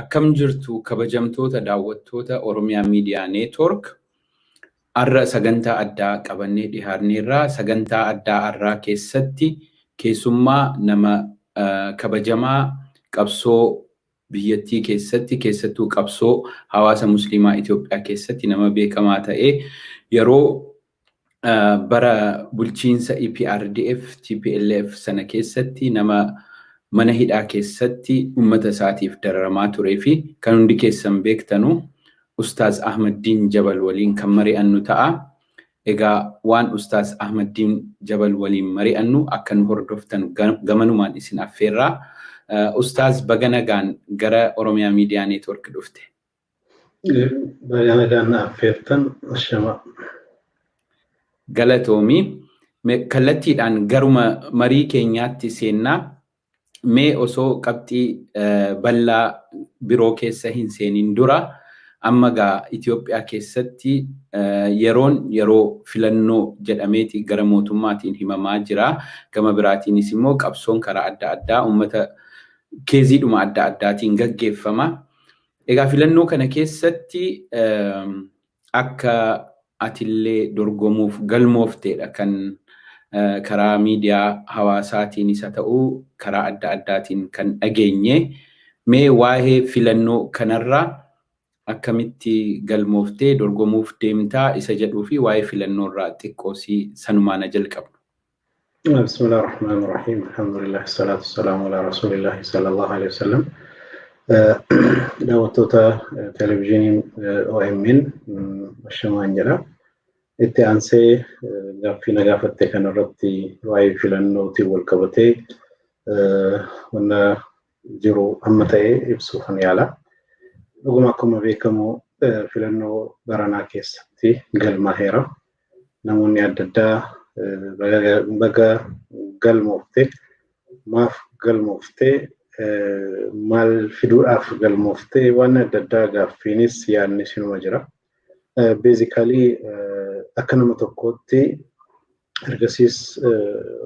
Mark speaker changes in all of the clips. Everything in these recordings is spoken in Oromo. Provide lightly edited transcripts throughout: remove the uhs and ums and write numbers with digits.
Speaker 1: Akkam jirtu kabajamtoota daawwattoota Oromiyaa Miidiyaa Neetwork. Arra sagantaa addaa qabannee dhiyaanneerra. Sagantaa addaa arraa keessatti keessummaa nama kabajamaa qabsoo biyyattii keessattuu qabsoo hawaasa musliimaa Itoophiyaa keessatti nama beekamaa ta'e yeroo bara bulchiinsa EPRDF TPLF sana keessatti nama mana hidhaa keessatti ummata isaatiif dararamaa turee fi kan hundi keessan beektanu Ustaaz Ahmadiin Jabal waliin kan mari'annu ta'a. Egaa waan Ustaaz Ahmadiin Jabal waliin mari'annu akka nu hordoftan gamanumaan isin affeerraa. Ustaaz baga nagaan gara Oromiyaa Miidiyaa Neetwork dhufte.
Speaker 2: Baga nagaan affeertan ashama.
Speaker 1: Galatoomi. Kallattiidhaan garuma marii keenyaatti seennaa. Mee osoo qabxii bal'aa biroo keessa hin seenin dura amma gaa Itoophiyaa keessatti yeroo filannoo jedhameeti gara mootummaatiin himamaa jira. Gama biraatiinis immoo qabsoon karaa adda addaa uummata keeziidhuma adda addaatiin gaggeeffama. Egaa filannoo kana keessatti akka atillee dorgomuuf galmoofteedha kan karaa miidiyaa hawaasaatiin isa ta'uu karaa adda addaatiin kan dhageenye. Mee waa'ee filannoo kanarraa akkamitti galmooftee dorgomuuf deemtaa isa jedhuu fi waa'ee filannoorraa xiqqoosii sanumaan jalqabnu.
Speaker 2: Bismillahirrahmanirrahim. Alhamdulillah, salatu wassalamu ala rasulillahi sallallahu alaihi wasallam. Daawwattoota televezyiinii OMN ashamaan jedha. Itti aansee gaaffii na gaafatte kanarratti waa'ee filannootii wal qabatee wanna jiru amma ta'e ibsuufan yaala. Dhuguma akkuma beekamu filannoo baranaa keessatti galmaaheera. Namoonni adda addaa baga galmoofte, maaf galmoofte, maal fiduudhaaf galmoofte, waan adda addaa gaaffiinis yaadni sinuma jira. Basically akka nama tokkootti ergasiis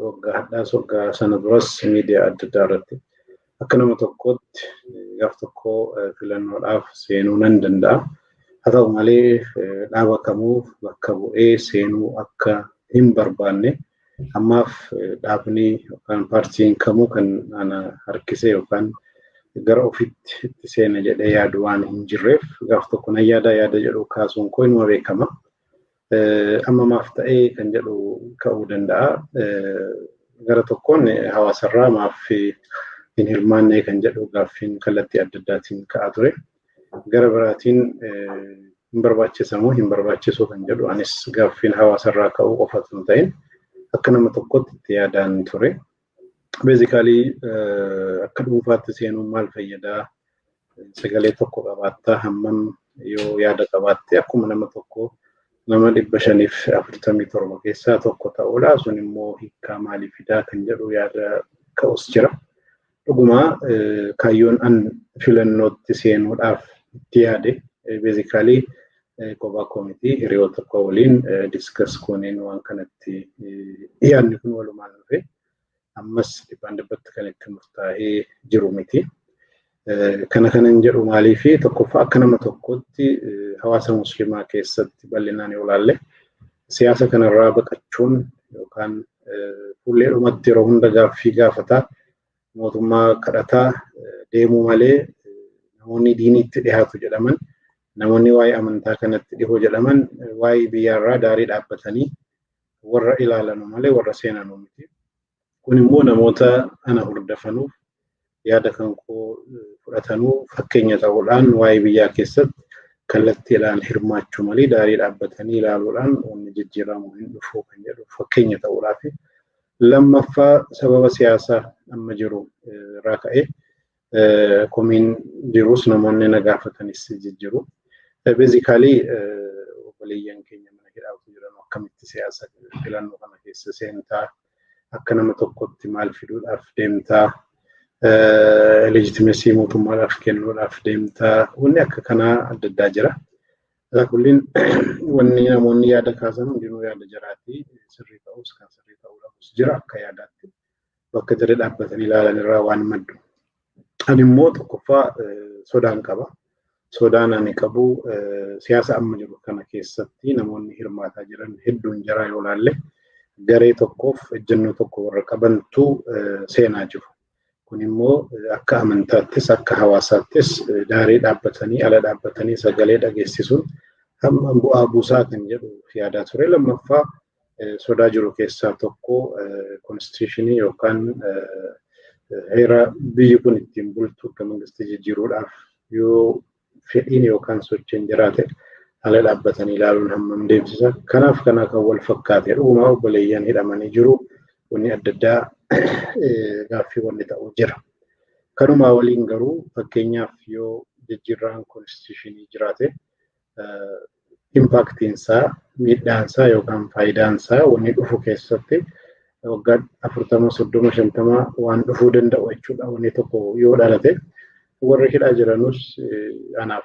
Speaker 2: waggaa sana duras miidiyaa adda addaa irratti akka nama tokkootti gaaf tokko filannoodhaaf seenuu nan danda'a. Haa ta'u malee dhaaba kamuuf bakka bu'ee seenuu akka hin barbaanne ammaaf dhaabni yookaan paartiin kamuu kan ana harkisee yookaan gara ofitti itti seena jedhee yaadu waan hin jirreef gaaf tokko nan yaada jedhu kaasuun koo inuma beekama. Amma maaf ta'ee kan jedhu ka'uu danda'a. Gara tokkoon hawaasarraa maaf hin hirmaanne kan jedhu gaaffiin kallattii adda addaatiin ka'aa ture. Gara biraatiin hin barbaachisamoo hin barbaachisu kan jedhu anis gaaffiin hawaasarraa ka'uu qofatu hin ta'in akka nama tokkotti itti yaadaan ture. Basically akka dhuunfaatti seenuun maal fayyadaa? Sagalee tokko qabaattaa hammam yoo yaada qabaatte akkuma nama tokko nama 547 keessaa tokko ta'uudha. Sun immoo hiikaa maalii fidaa kan jedhu yaada ka'us jira. Dhuguma kaayyoon an filannootti seenuudhaaf itti yaade basically kophaa koomitii hiriyoota koo waliin discuss gooneen waan kanatti yaadni kun walumaan dhufe. Ammas dhibbatti kan itti murtaa'ee jiru miti. Kanan jedhu maaliifi tokkoffaa akka nama tokkotti hawaasa musliimaa keessatti bal'inaan yoo ilaalle siyaasa kanarraa baqachuun yookaan fuulleedhumatti yeroo hunda gaaffii gaafataa mootummaa kadhataa deemuu malee namoonni diiniitti dhiyaatu jedhaman namoonni waa'ee amantaa kanatti dhihoo jedhaman waa'ee biyyaarraa daarii dhaabbatanii warra ilaalanu malee warra seenanu miti. Kun immoo namoota ana hordofanuuf yaada kan koo fudhatanuu fakkeenya ta'uudhaan waa'ee biyyaa keessatti kallattiidhaan hirmaachuu malee daarii dhaabbatanii ilaaluudhaan wanni jijjiiramu hin dhufu kan jedhu fakkeenya ta'uudhaaf. Lammaffaa sababa siyaasaa amma jiru irraa ka'ee komiin jirus namoonni na gaafatanis jijjiiru. Basically obboleeyyan keenya mana hidhaatu jiran akkamitti siyaasa filannoo kana keessa seentaa? Akka nama tokkotti maal fiduudhaaf deemtaa? Legitimacy mootummaadhaaf kennuudhaaf deemtaa? Wanni akka kanaa adda addaa jira. Kulliin wanni namoonni yaada kaasan hundinuu yaada jiraati. Sirrii ta'us kan sirrii ta'uu dhabus jira akka yaadaatti. Bakka jara dhaabbatanii ilaalan irraa waan maddu. Ani immoo tokkoffaa sodaan qaba. Sodaan ani qabu siyaasa amma jiru kana keessatti namoonni hirmaataa jiran hedduun jara yoo laalle garee tokkoof ejjennoo tokko warra qabantu seenaa jiru. Kun immoo akka amantaattis akka hawaasaattis daarii dhaabbatanii ala dhaabbatanii sagalee dhageessisuun hamma bu'aa buusaa kan jedhu yaadaa ture. Lammaffaa sodaa jiru keessaa tokko konstitushinii yookaan heera biyyi kun ittiin bultu akka mangistii jijjiiruudhaaf yoo fedhiin yookaan sochiin jiraate ala dhaabbatanii ilaaluun hammam deemsisa. Kanaaf kana kan wal fakkaate dhugumaa obboleeyyan hidhamanii jiru. Wanni adda addaa gaaffii wanni ta'u jira. Kanumaa waliin garuu fakkeenyaaf yoo jijjiirraan konstitushinii jiraate impaktiinsaa, miidhaansaa yookaan faayidaansaa wanni dhufu keessatti waggaa 40-30-50 waan dhufuu danda'u jechuudha. Wanni tokko yoo dhalate warri hidhaa jiranus anaaf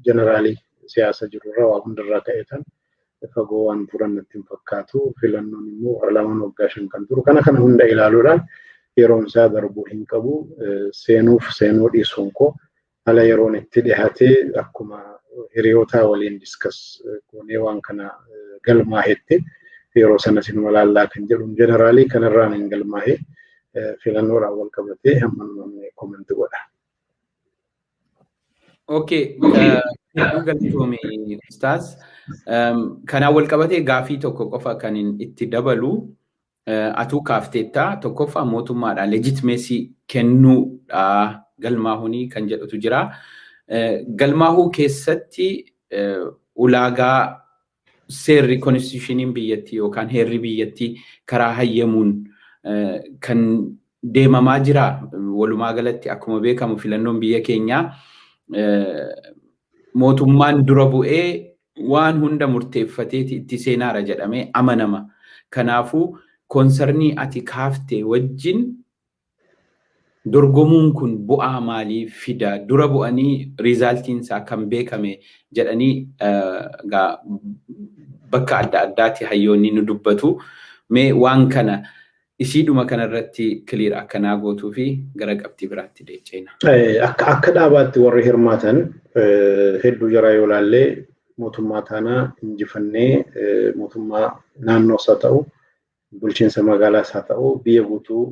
Speaker 2: jeneraalii siyaasa jirurraa waa hundarraa ka'eetan fagoo waan turan natti hin fakkaatu. Filannoon immoo lamaan waggaa 5 kan turu. Kana hunda ilaaluudhaan yeroon isaa darbuu hin qabu. Seenuu dhiisuun koo ala yeroon itti dhiyaatee akkuma hiriyootaa waliin diskas goonee waan kana galmaahetti yeroo sana sinuma laallaa kan jedhu jeneraalii kanarraan hin galmaahee filannoodhaan wal qabatee hamma komanti godha.
Speaker 1: Okay, galatoome Ustaaz. Kanaan wal qabatee gaafii tokko qofa kan itti dabalu atuu kaafteetta tokkoffaa mootummaadhaan legitimeesii kennuudha galmaahunii kan jedhutu jira. Galmaahuu keessatti ulaagaa seerri konstitushiniin biyyattii yookaan heerri biyyattii karaa hayyamuun kan deemamaa jira. Walumaa galatti akkuma beekamu filannoon biyya keenyaa mootummaan dura bu'ee waan hunda murteeffateeti itti seenaara jedhamee amanama. Kanaafuu konsernii ati kaaftee wajjin dorgomuun kun bu'aa maalii fida? Dura bu'anii riizaaltiinsaa kan beekame jedhanii bakka adda addaatti hayyoonni nu dubbatu. Mee waan kana isiidhuma kanarratti kiliir akkanaa gootuu fi gara qabxii biraatti deecheena.
Speaker 2: Akka dhaabaatti warri hirmaatan hedduu jara yoo laallee mootummaa taanaa injifannee mootummaa naannoos haa ta'u bulchiinsa magaalaas haa ta'u biyya guutuu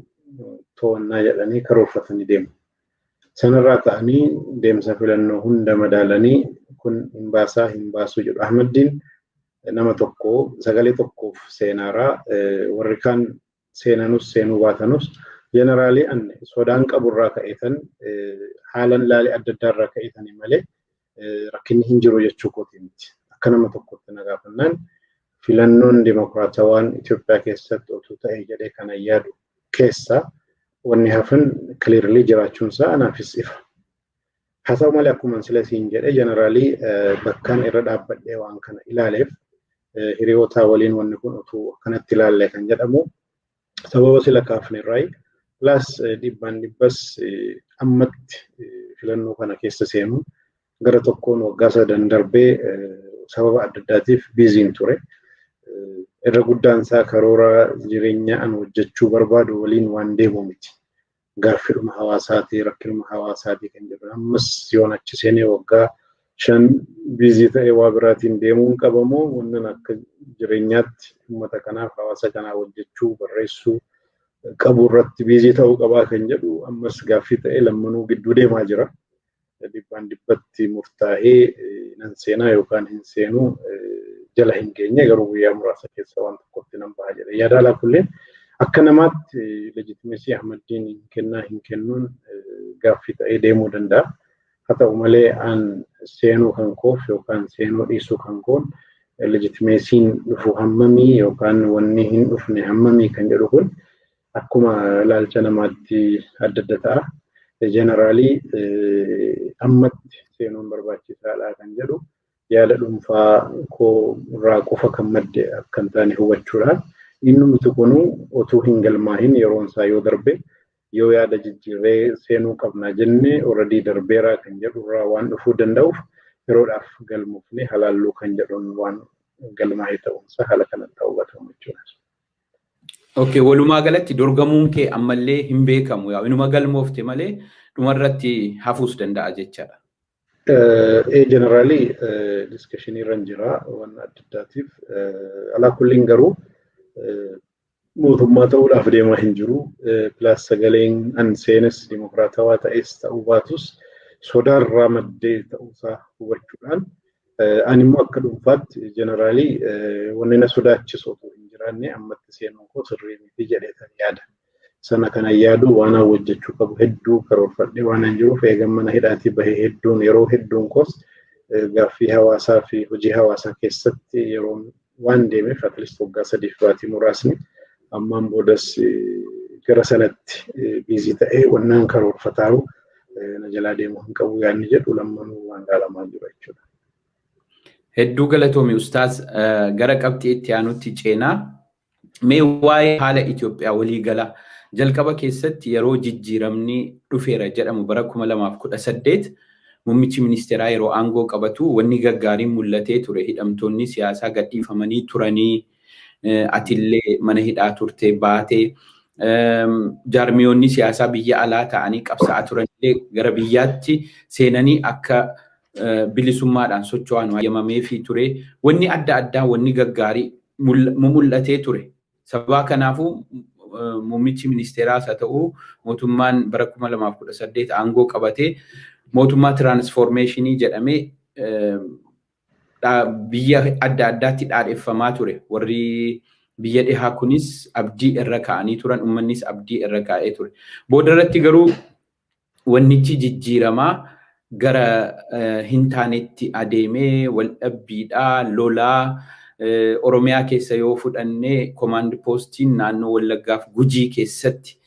Speaker 2: to'annaa jedhanii karoorfatanii deemu. Sanarraa ta'anii deemsa filannoo hunda madaalanii kun hin baasuu jedhu. Ahmaddiin nama tokko sagalee tokkoof seenaaraa warri kaan seenanus seenuu baatanus jeneraalii anne sodaan qaburraa ka'eetan haalan laalee adda addaarraa ka'eetanii malee rakkinni hin jiru jechuu kooti miti. Akka nama tokkotti na gaafannaan filannoon dimokiraatawaan Itoophiyaa keessatti otuu ta'e jedhee kana yaadu keessa wanni hafan clearly jiraachuunsaa anaafis ifa. Haa ta'u malee akkuma sila siin jedhe jeneraalii bakkaan irra dhaabbadhee waan kana ilaaleef hiriyootaa waliin wanni kun otuu akkanatti ilaallee kan jedhamu sababa sila kaafnerraa plus dhibbas ammatti filannoo kana keessa seenu gara tokkoon waggaa 3 darbee sababa adda addaatiif biiziin ture. Irra guddaansaa karoora jireenya an hojjechuu barbaadu waliin waan deemu miti. Gaaffiidhuma hawaasaatii rakkinuma hawaasaatii kan jedhu ammas yoon achi seenee waggaa 5 biizii ta'ee waa biraatiin deemuun qabamoo wannan akka jireenyaatti uummata kanaaf hawaasa kanaa hojjechuu barreessuu qabu irratti biizii ta'uu qabaa kan jedhu ammas gaaffii ta'ee lammanuu gidduu deemaa jira. Dhibbatti murtaa'ee nan seenaa yookaan hin seenuu jala hin geenye garuu guyyaa muraasa keessa waan tokkotti nan baha jedhe. Yaada alaa kulleen akka namaatti legitimeesii Ahmaddiin hin kennuun gaaffii ta'ee deemuu danda'a. Haa ta'u malee an seenuu kan koof yookaan seenuu dhiisuu kan koon legitimeesiin dhufu hammamii yookaan wanni hin dhufne hammamii kan jedhu kun akkuma ilaalcha namaatti adda adda ta'a. Jeneraalii ammatti seenuun barbaachisaadha kan jedhu yaada dhuunfaa koo irraa qofa kan madde akkan taane hubachuudhaan innumti kunuu otuu hin galmaahin yeroon isaa yoo darbe yoo yaada jijjiirree seenuu qabna jennee already darbeeraa kan jedhu irraa waan dhufuu danda'uuf yeroodhaaf galmuufne halaalluu kan jedhuun waan galmaahee ta'uunsa haala kanatti hubatamu jechuudha.
Speaker 1: Okay, walumaa galatti dorgamuun kee ammallee hin beekamu. Yaa inuma galmoofte malee dhumarratti hafuus danda'a jechaadha.
Speaker 2: Generally discussion irran jira waan adda addaatiif alaa kulliin garuu mootummaa ta'uudhaaf deemaa hin jiru. Pilaas sagaleen an seenes dimokiraatawaa ta'es ta'uu baatus sodaarraa maddee ta'uusaa hubachuudhaan ani immoo akka dhuunfaatti generally wanni na sodaachisu otoo hin jiraanne ammatti seenuun koo sirrii miti jedheetan yaada. Sana kana yaadu waan hojjechuu qabu hedduu karoorfadhee waan hin jiruuf eegan mana hidhaatii bahee hedduun yeroo hedduun koos gaaffii hawaasaa fi hojii hawaasaa keessatti yeroo waan deemeef at least waggaa 3 baatii muraasni ammaan boodas gara sanatti biizii ta'ee wannaan karoorfataaru na jalaa deemuu hin qabu yaadni jedhu lammanuu waan gaalamaa jiru jechuudha.
Speaker 1: Hedduu galatoomi ustaaz gara qabxii itti aanutti ceenaa mee waa'ee haala Itoophiyaa walii gala jalqaba keessatti yeroo jijjiiramni dhufeera jedhamu bara 2018 muummichi ministeeraa yeroo aangoo qabatu wanni gaggaariin mul'atee ture hidhamtoonni siyaasaa gadhiifamanii turanii atillee mana hidhaa turte baatee jaarmiyoonni siyaasaa biyya alaa ta'anii qabsaa'aa turanillee gara biyyaatti seenanii akka bilisummaadhaan socho'an waayamamee fi ture wanni adda addaa wanni gaggaarii mul'atee ture. Sababa kanaafuu muummichi ministeeraas haa ta'u mootummaan bara 2018 aangoo qabatee mootummaa tiraansfoormeeshinii jedhamee biyya adda addaatti dhaadheeffamaa ture. Warri biyya dhihaa kunis abdii irra kaa'anii turan, uummannis abdii irra kaa'ee ture. Boodarratti garuu wannichi jijjiiramaa gara hin taanetti adeemee waldhabbiidhaa lolaa Oromiyaa keessa yoo fudhannee command postiin naannoo Wallaggaaf Gujii keessatti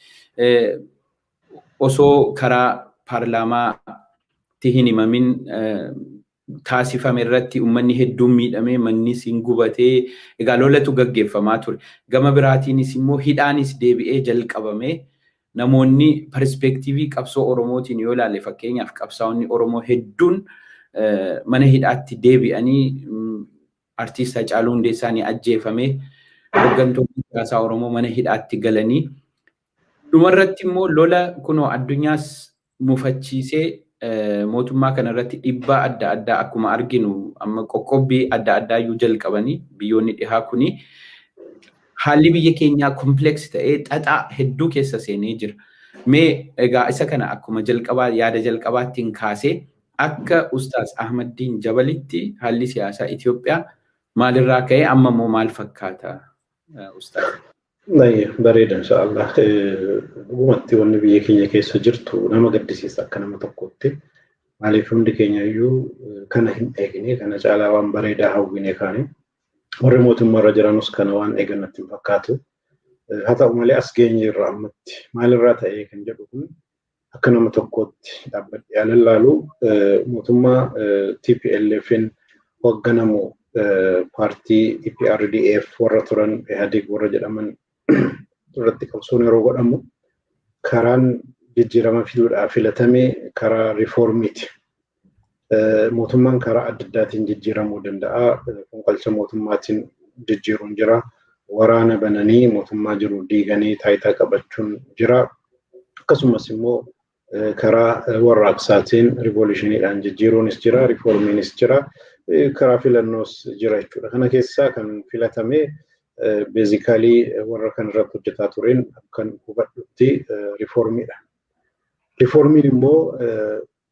Speaker 1: osoo karaa paarlaamaatti hin himamin taasifame irratti uummanni hedduun miidhamee manni siin gubatee egaa lolatu gaggeeffamaa ture. Gama biraatiinis immoo hidhaanis deebi'ee jalqabame namoonni perspektiivii qabsoo Oromootiin yoo ilaalle fakkeenyaaf qabsaa'onni Oromoo hedduun mana hidhaatti deebi'anii artiist Hacaaluu Hundeessaan ajjeefame hooggantoonni siyaasaa Oromoo mana hidhaatti galanii dhumarratti immoo lola kunoo addunyaas mufachiisee mootummaa kanarratti dhiibbaa adda addaa akkuma arginu amma qoqqobbii adda addaa iyyuu jalqabanii biyyoonni dhihaa kuni haalli biyya keenyaa kompleks ta'ee xaxaa hedduu keessa seenee jira. Mee egaa isa kana akkuma jalqabaa yaada jalqabaattiin kaasee akka Ustaaz Ahmadiin Jabalitti haalli siyaasaa Itoophiyaa maalirraa ka'ee amma immoo maal fakkaata Ustaaz?
Speaker 2: Bareeda inshallah. Dhugumatti wanni biyya keenya keessa jirtu nama gaddisiisa akka nama tokkotti. Maaliif hundi keenya iyyuu kana hin eegne kana caalaa waan bareedaa hawwine kaane. Warri mootummaarra jiranus kana waan eegannatti hin fakkaatu. Haa ta'u malee as geenye irraa ammatti maalirraa ta'ee kan jedhu kun akka nama tokkotti dhaabbadhee ilaallu mootummaa TPLF'n hoogganamu paartii EPRDF warra turan IHADEG warra jedhaman irratti qabsoon yeroo godhamu karaan jijjiirama fiduudhaaf filatamee karaa riifoormiiti. Mootummaan karaa adda addaatiin jijjiiramuu danda'a. Fonqolcha mootummaatiin jijjiiruun jira. Waraana bananii mootummaa jiru diiganii taayitaa qabachuun jira. Akkasumas immoo karaa warraaqsaatiin riivolushiniidhaan jijjiiruunis jira, riifoormiinis jira. Karaa filannoos jira jechuudha. Kana keessaa kan filatame beezikaalii warra kan irratti hojjetaa tureen kan hubadhutti riifoormiidha. Riifoormiin immoo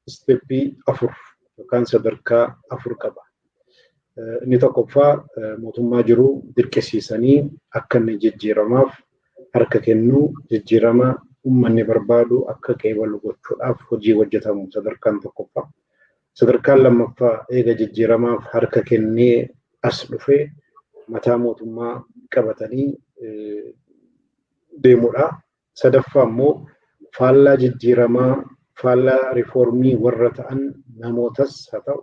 Speaker 2: isteeppii 4 yookaan sadarkaa 4 qaba. Inni tokkoffaa mootummaa jiru dirqisiisanii akka inni jijjiiramaaf harka kennuu jijjiirama uummanni barbaadu akka qeebalu gochuudhaaf hojii hojjetamu sadarkaan tokkoffaa. Sadarkaan lammaffaa eega jijjiiramaaf harka kennee as dhufee mataa mootummaa qabatanii deemuudha. Sadaffaa immoo faallaa jijjiiramaa faallaa riifoormii warra ta'an namootas haa ta'u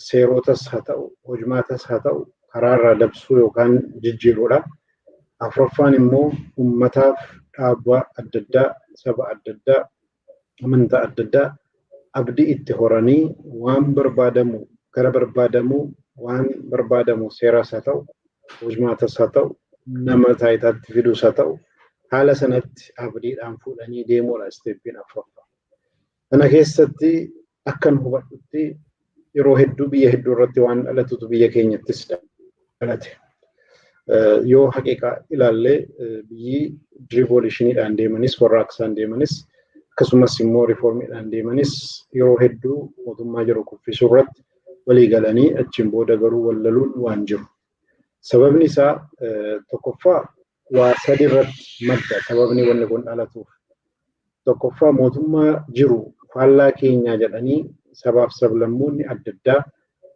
Speaker 2: seerotas haa ta'u hojmaatas haa ta'u karaarraa dabsuu yookaan jijjiiruudha. Afuraffaan immoo uummataaf dhaabaa adda addaa saba adda addaa amantaa adda addaa abdii itti horanii waan barbaadamu gara barbaadamu waan barbaadamu seeras haa ta'u hojmaatas haa ta'u nama taayitaatti fidus haa ta'u haala sanatti abdiidhaan fuudhanii deemuudha isteeppiin afuraffaa. Kana keessatti akkan hubadhutti yeroo hedduu biyya hedduu irratti waan dhalatutu biyya keenyattis dhalate. Yoo haqiiqaa ilaallee biyyi riivoolushiniidhaan deemanis warraaqsaan deemanis akkasumas immoo riiformiidhaan deemanis yeroo hedduu mootummaa jiru kuffisuu irratti walii galanii achiin booda garuu wallaluun waan jiru. Sababni isaa tokkoffaa waa sadi irratti madda sababni wanni kun dhalatuuf. Tokkoffaa mootummaa jiru faallaa keenyaa jedhanii sabaaf sablammoonni adda addaa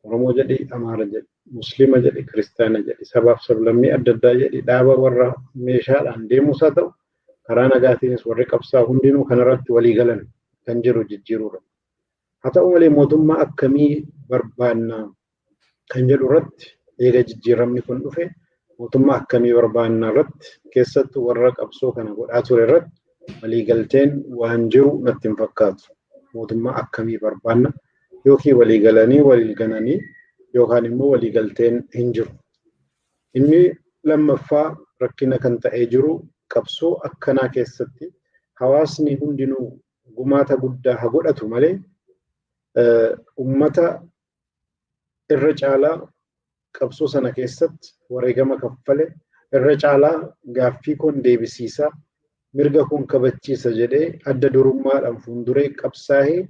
Speaker 2: Oromoo jedhi, Amaara jedhi, Muslima jedhi, Kiristaana jedhi, sabaaf sablammii adda addaa jedhi dhaaba warra meeshaadhaan deemus haa ta'u karaa nagaatiinis warri qabsaa hundinuu kanarratti walii galan kan jiru jijjiiruudha. Haa ta'u malee mootummaa akkamii barbaannaa kan jedhu irratti eega jijjiiramni kun dhufe mootummaa akkamii barbaannaa irratti keessattuu warra qabsoo kana godhaa ture irratti waliigalteen waan jiru natti hin fakkaatu. Mootummaa akkamii barbaanna yookiin waliigalanii waliigananii yookaan immoo waliigalteen hin jiru. Inni lammaffaa rakkina kan ta'ee jiru qabsoo akkanaa keessatti hawaasni hundinuu gumaata guddaa haa godhatu malee ummata irra caalaa qabsoo sana keessatti wareegama kaffale irra caalaa gaaffii kun deebisiisaa mirga kun kabachiisa jedhee adda durummaadhaan fuulduree qabsaa'ee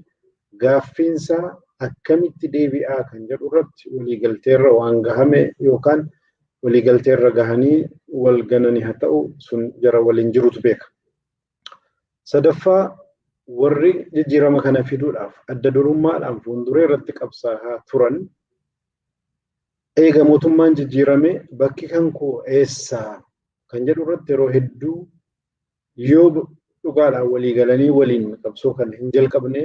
Speaker 2: gaaffiinsaa akkamitti deebi'aa kan jedhu irratti waliigalteerra waan gahame yookaan waliigalteerra gahanii wal gananii haa ta'u sun jara waliin jirutu beeka. Sadaffaa warri jijjiirama kana fiduudhaaf adda durummaadhaan fuulduree irratti qabsaa'aa turan eega mootummaan jijjiirame bakki kan koo eessaa kan jedhu irratti yeroo hedduu yoo dhugaadhaan walii galanii waliin qabsoo kana hin jalqabne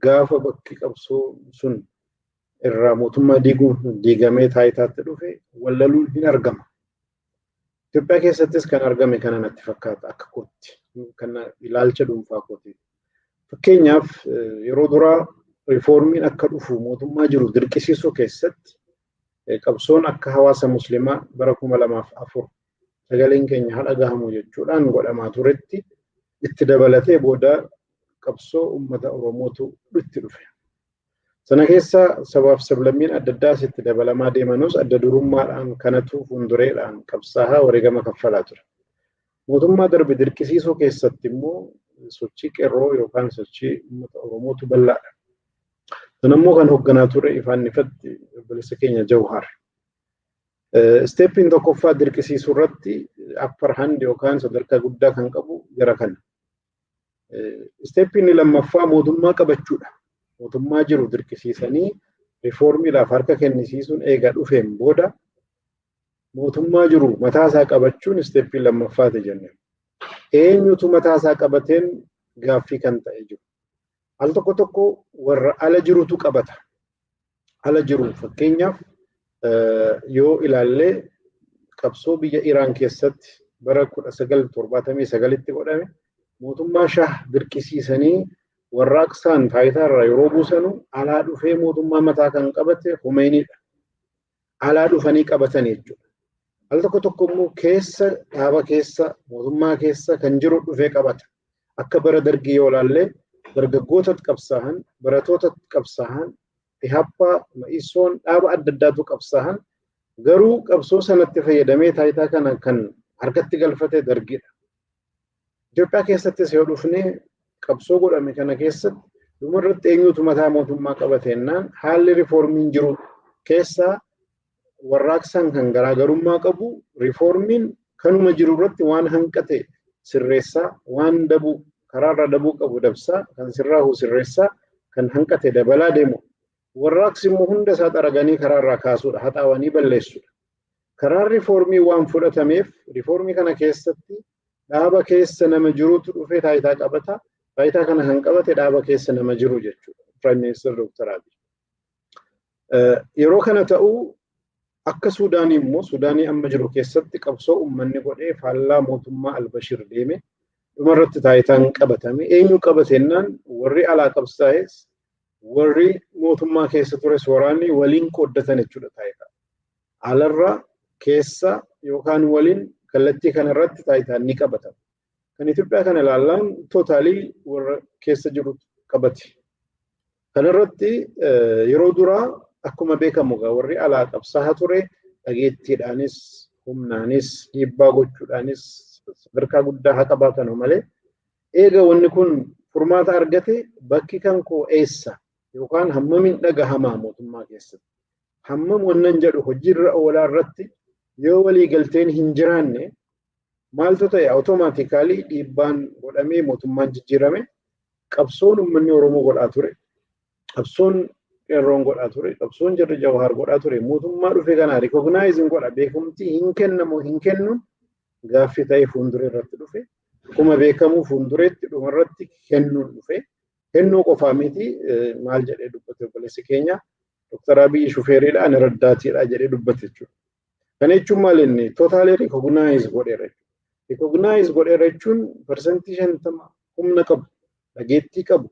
Speaker 2: gaafa bakki qabsoo sun irraa mootummaa diigamee taayitaatti dhufe wallaluun hin argama. Itoophiyaa keessattis kan argame kana natti fakkaata akka kootti kan ilaalcha dhuunfaa kooti. Fakkeenyaaf yeroo duraa riiformiin akka dhufu mootummaa jiru dirqisiisuu keessatti qabsoon akka hawaasa muslimaa bara 2004 sagaleen keenya haa dhagahamu jechuudhaan godhamaa turetti itti dabalatee booda qabsoo uummata Oromootu itti dhufe. Sana keessa sabaaf sablammiin adda addaa itti dabalamaa deemanus adda durummaadhaan kanatu fuuldureedhaan qabsaa'aa wareegama kaffalaa ture. Mootummaa darbe dirqisiisuu keessatti immoo sochii qeerroo yookaan sochii uummata Oromootu bal'aadha. Sanammoo kan hoogganaa ture ifaan ifatti obboleessa keenya Jawhar. Steeppiin tokkoffaa dirqisiisuu irratti upper hand yookaan sadarkaa guddaa kan qabu jara kana. Steeppiin lammaffaa mootummaa qabachuudha. Mootummaa jiru dirqisiisanii riiformiidhaaf harka kennisiisuun eega dhufeen booda mootummaa jiru mataasaa qabachuun steeppii lammaffaati jenne. Eenyutu mataasaa qabateen gaaffii kan ta'e jiru. Al tokko tokko warra ala jirutu qabata. Ala jiru fakkeenyaaf yoo ilaallee qabsoo biyya Iraan keessatti bara 1979tti godhame mootummaa Shah dirqisiisanii warraaqsaan taayitaarraa yeroo buusanu alaa dhufee mootummaa mataa kan qabate Khomeiniidha. Alaa dhufanii qabatan jechuudha. Al tokko tokko immoo keessa dhaaba keessa mootummaa keessa kan jiru dhufee qabata. Akka bara dargii yoo ilaallee dargaggoota qabsaa'an, baratoota qabsaa'an, Ihappaa, Ma'isoon dhaaba adda addaatu qabsaa'an garuu qabsoo sanatti fayyadamee taayitaa kana kan harkatti galfate dargiidha. Itoophiyaa keessattis yoo dhufne qabsoo godhame kana keessatti dhumarratti eenyutu mataa mootummaa qabatennaan haalli riiformiin jiru keessaa warraaqsaan kan garaagarummaa qabu riiformiin kanuma jiru irratti waan hanqate sirreessaa waan dabu karaarra dabuu qabu dabsaa kan sirraahu sirreessaa kan hanqate dabalaa deemu warraaqsi immoo hunda isaa xaraganii karaarraa kaasuudha haxaawanii balleessuudha. Karaan riiformii waan fudhatameef riiformii kana keessatti dhaaba keessa nama jirutu dhufee taayitaa qabata. Taayitaa kana kan qabate dhaaba keessa nama jiru jechuudha. Prime Minister Dr. Abiy. Yeroo kana ta'uu akka Suudaanii immoo Suudaanii amma jiru keessatti qabsoo uummanni godhee faallaa mootummaa Albashir deeme dhumarratti taayitaan qabatame eenyu qabatennaan warri alaa qabsaa'es warri mootummaa keessa tures waraanni waliin qooddatan jechuudha taayitaa. Alarraa keessa yookaan waliin kallattii kanarratti taayitaan ni qabatama. Kan Itoophiyaa kana ilaallaan tootaalii warra keessa jiru qabati. Kanarratti yeroo duraa akkuma beekamu warri alaa qabsaa'aa ture dhageettiidhaanis humnaanis dhiibbaa gochuudhaanis sadarkaa guddaa haa qabaatan malee eega wanni kun furmaata argate bakki kan koo eessa yookaan hammamiin dhagahamaa mootummaa keessatti hammam wannan jedhu hojiirra oolaa irratti yoo walii galteen hin jiraanne maaltu ta'e awutomaatikaalii dhiibbaan godhamee mootummaan jijjiirame qabsoon uummanni Oromoo godhaa ture qabsoon qeerroon godhaa ture qabsoon Jarri Jawaar godhaa ture mootummaa dhufe kana rikognaayiziin godha beekumtii hin kennamu hin kennuun gaaffii ta'ee fuuldura irratti dhufe akkuma beekamu fuuldureetti dhumarratti kennuun dhufe kennuu qofaa miti maal jedhee dubbate obboleessi keenya Dr. Abiy shufeeriidhaan raddaatiidha jedhee dubbate jechuudha. Kana jechuun maal inni tootaalii rikognaayiz godheera jechuudha. Rikognaayiz godheera jechuun parsantii 50 humna qabu dhageettii qabu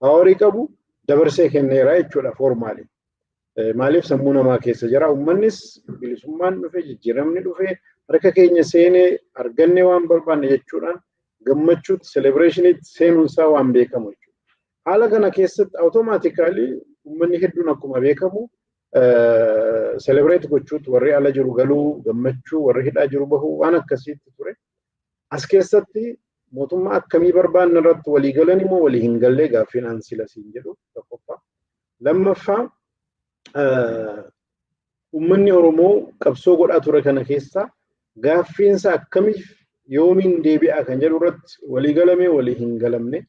Speaker 2: paawarii qabu dabarsee kenneera jechuudha foormaali. Maaliif sammuu namaa keessa jira uummannis bilisummaan dhufe jijjiiramni dhufe harka keenya seenee arganne waan barbaanne jechuudhaan gammachuutti celebreeshiniitti seenuunsaa waan beekamu jechuudha. Haala kana keessatti awutomaatikaalii uummanni hedduun akkuma beekamu celebrate gochuutti warri ala jiru galuu gammachuu warri hidhaa jiru bahuu waan akkasiitti ture. As keessatti mootummaa akkamii barbaanne irratti walii galan immoo walii hin gallee gaaffiin aansilasiin jedhu tokkoffaa. Lammaffaa uummanni Oromoo qabsoo godhaa ture kana keessaa gaaffiinsa akkamiif yoomiin deebi'aa kan jedhu irratti walii galamee walii hin galamne.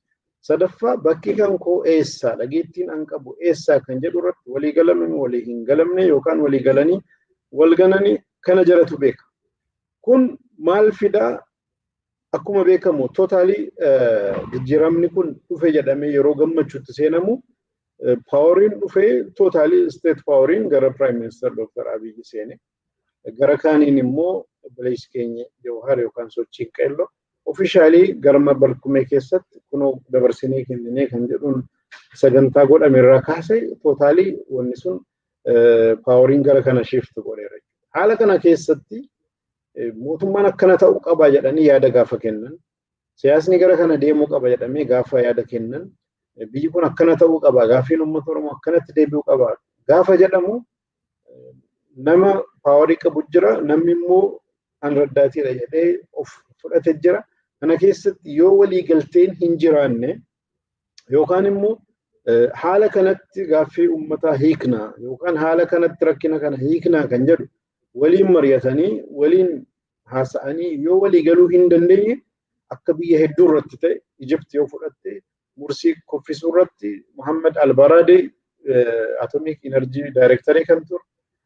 Speaker 2: Sadaffaa bakki kan koo eessa dhageettiin an qabu eessa kan jedhu irratti walii galamee walii hin galamne yookaan walii galanii wal gananii kana jaratu beeka. Kun maal fidaa akkuma beekamu tootaalii jijjiiramni kun dhufe jedhamee yeroo gammachuutti seenamu paawariin dhufe tootaalii state paawariin gara Prime Minister Dr. Abiy seene gara kaaniin immoo obboleessi keenya Jawaar yookaan sochiin qeelloo ofishaalii garma barkumee keessatti kunoo dabarsinee kennine kan jedhuun sagantaa godhame irraa kaasee tootaalii wanni sun paawariin gara kana shift godheera. Haala kana keessatti mootummaan akkana ta'uu qaba jedhanii yaada gaafa kennan siyaasni gara kana deemuu qaba jedhamee gaafa yaada kennan biyyi kun akkana ta'uu qaba gaaffiin uummata Oromoo akkanatti deebi'uu qaba gaafa jedhamu nama paawarii qabu jira namni immoo an raddaatiidha jedhee of fudhate jira. Kana keessatti yoo walii galteen hin jiraanne yookaan immoo haala kanatti gaaffii uummataa hiiknaa yookaan haala kanatti rakkina kana hiiknaa kan jedhu waliin mari'atanii waliin haasa'anii yoo walii galuu hin dandeenye akka biyya hedduu irratti ta'e Egypt yoo fudhatte Mursii kuffisuu irratti Muhammad Al-Baradee Atomic Energy Director kan ture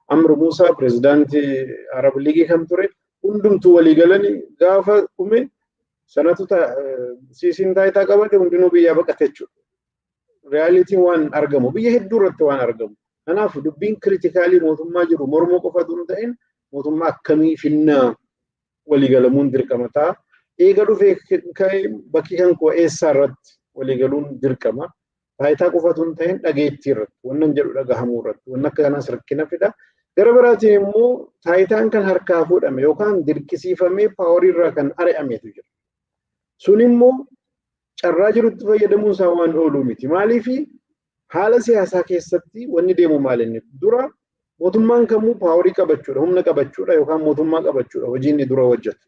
Speaker 2: Amr Musa President Arab League kan ture hundumtuu walii galanii gaafa dhume sanatu siisiin taayitaa qabate hundinuu biyyaa baqate jechuudha. Realitiin waan argamu biyya hedduu irratti waan argamu. Kanaaf dubbiin kritikaalii mootummaa jiru mormoo qofa hin ta'in mootummaa akkamii finnaa waliigalamuun dirqama ta'a. Eega dhufee bakki kan koo eessaa irratti waliigaluun dirqama. Taayitaa qofa hin ta'in dhageettii irratti wannan jedhu dhagahamuu irratti waan akka kanaas rakkina fida. Gara biraatiin immoo taayitaan kan harkaa fuudhame yookaan dirqisiifamee paawarii irraa kan ari'ameetu jira. Sun immoo carraa jirutti fayyadamuun isaa waan ooluu miti. Maaliifi haala siyaasaa keessatti wanni deemu maalinni dura mootummaan kamuu paawarii qabachuudha humna qabachuudha yookaan mootummaa qabachuudha hojii inni dura hojjetu.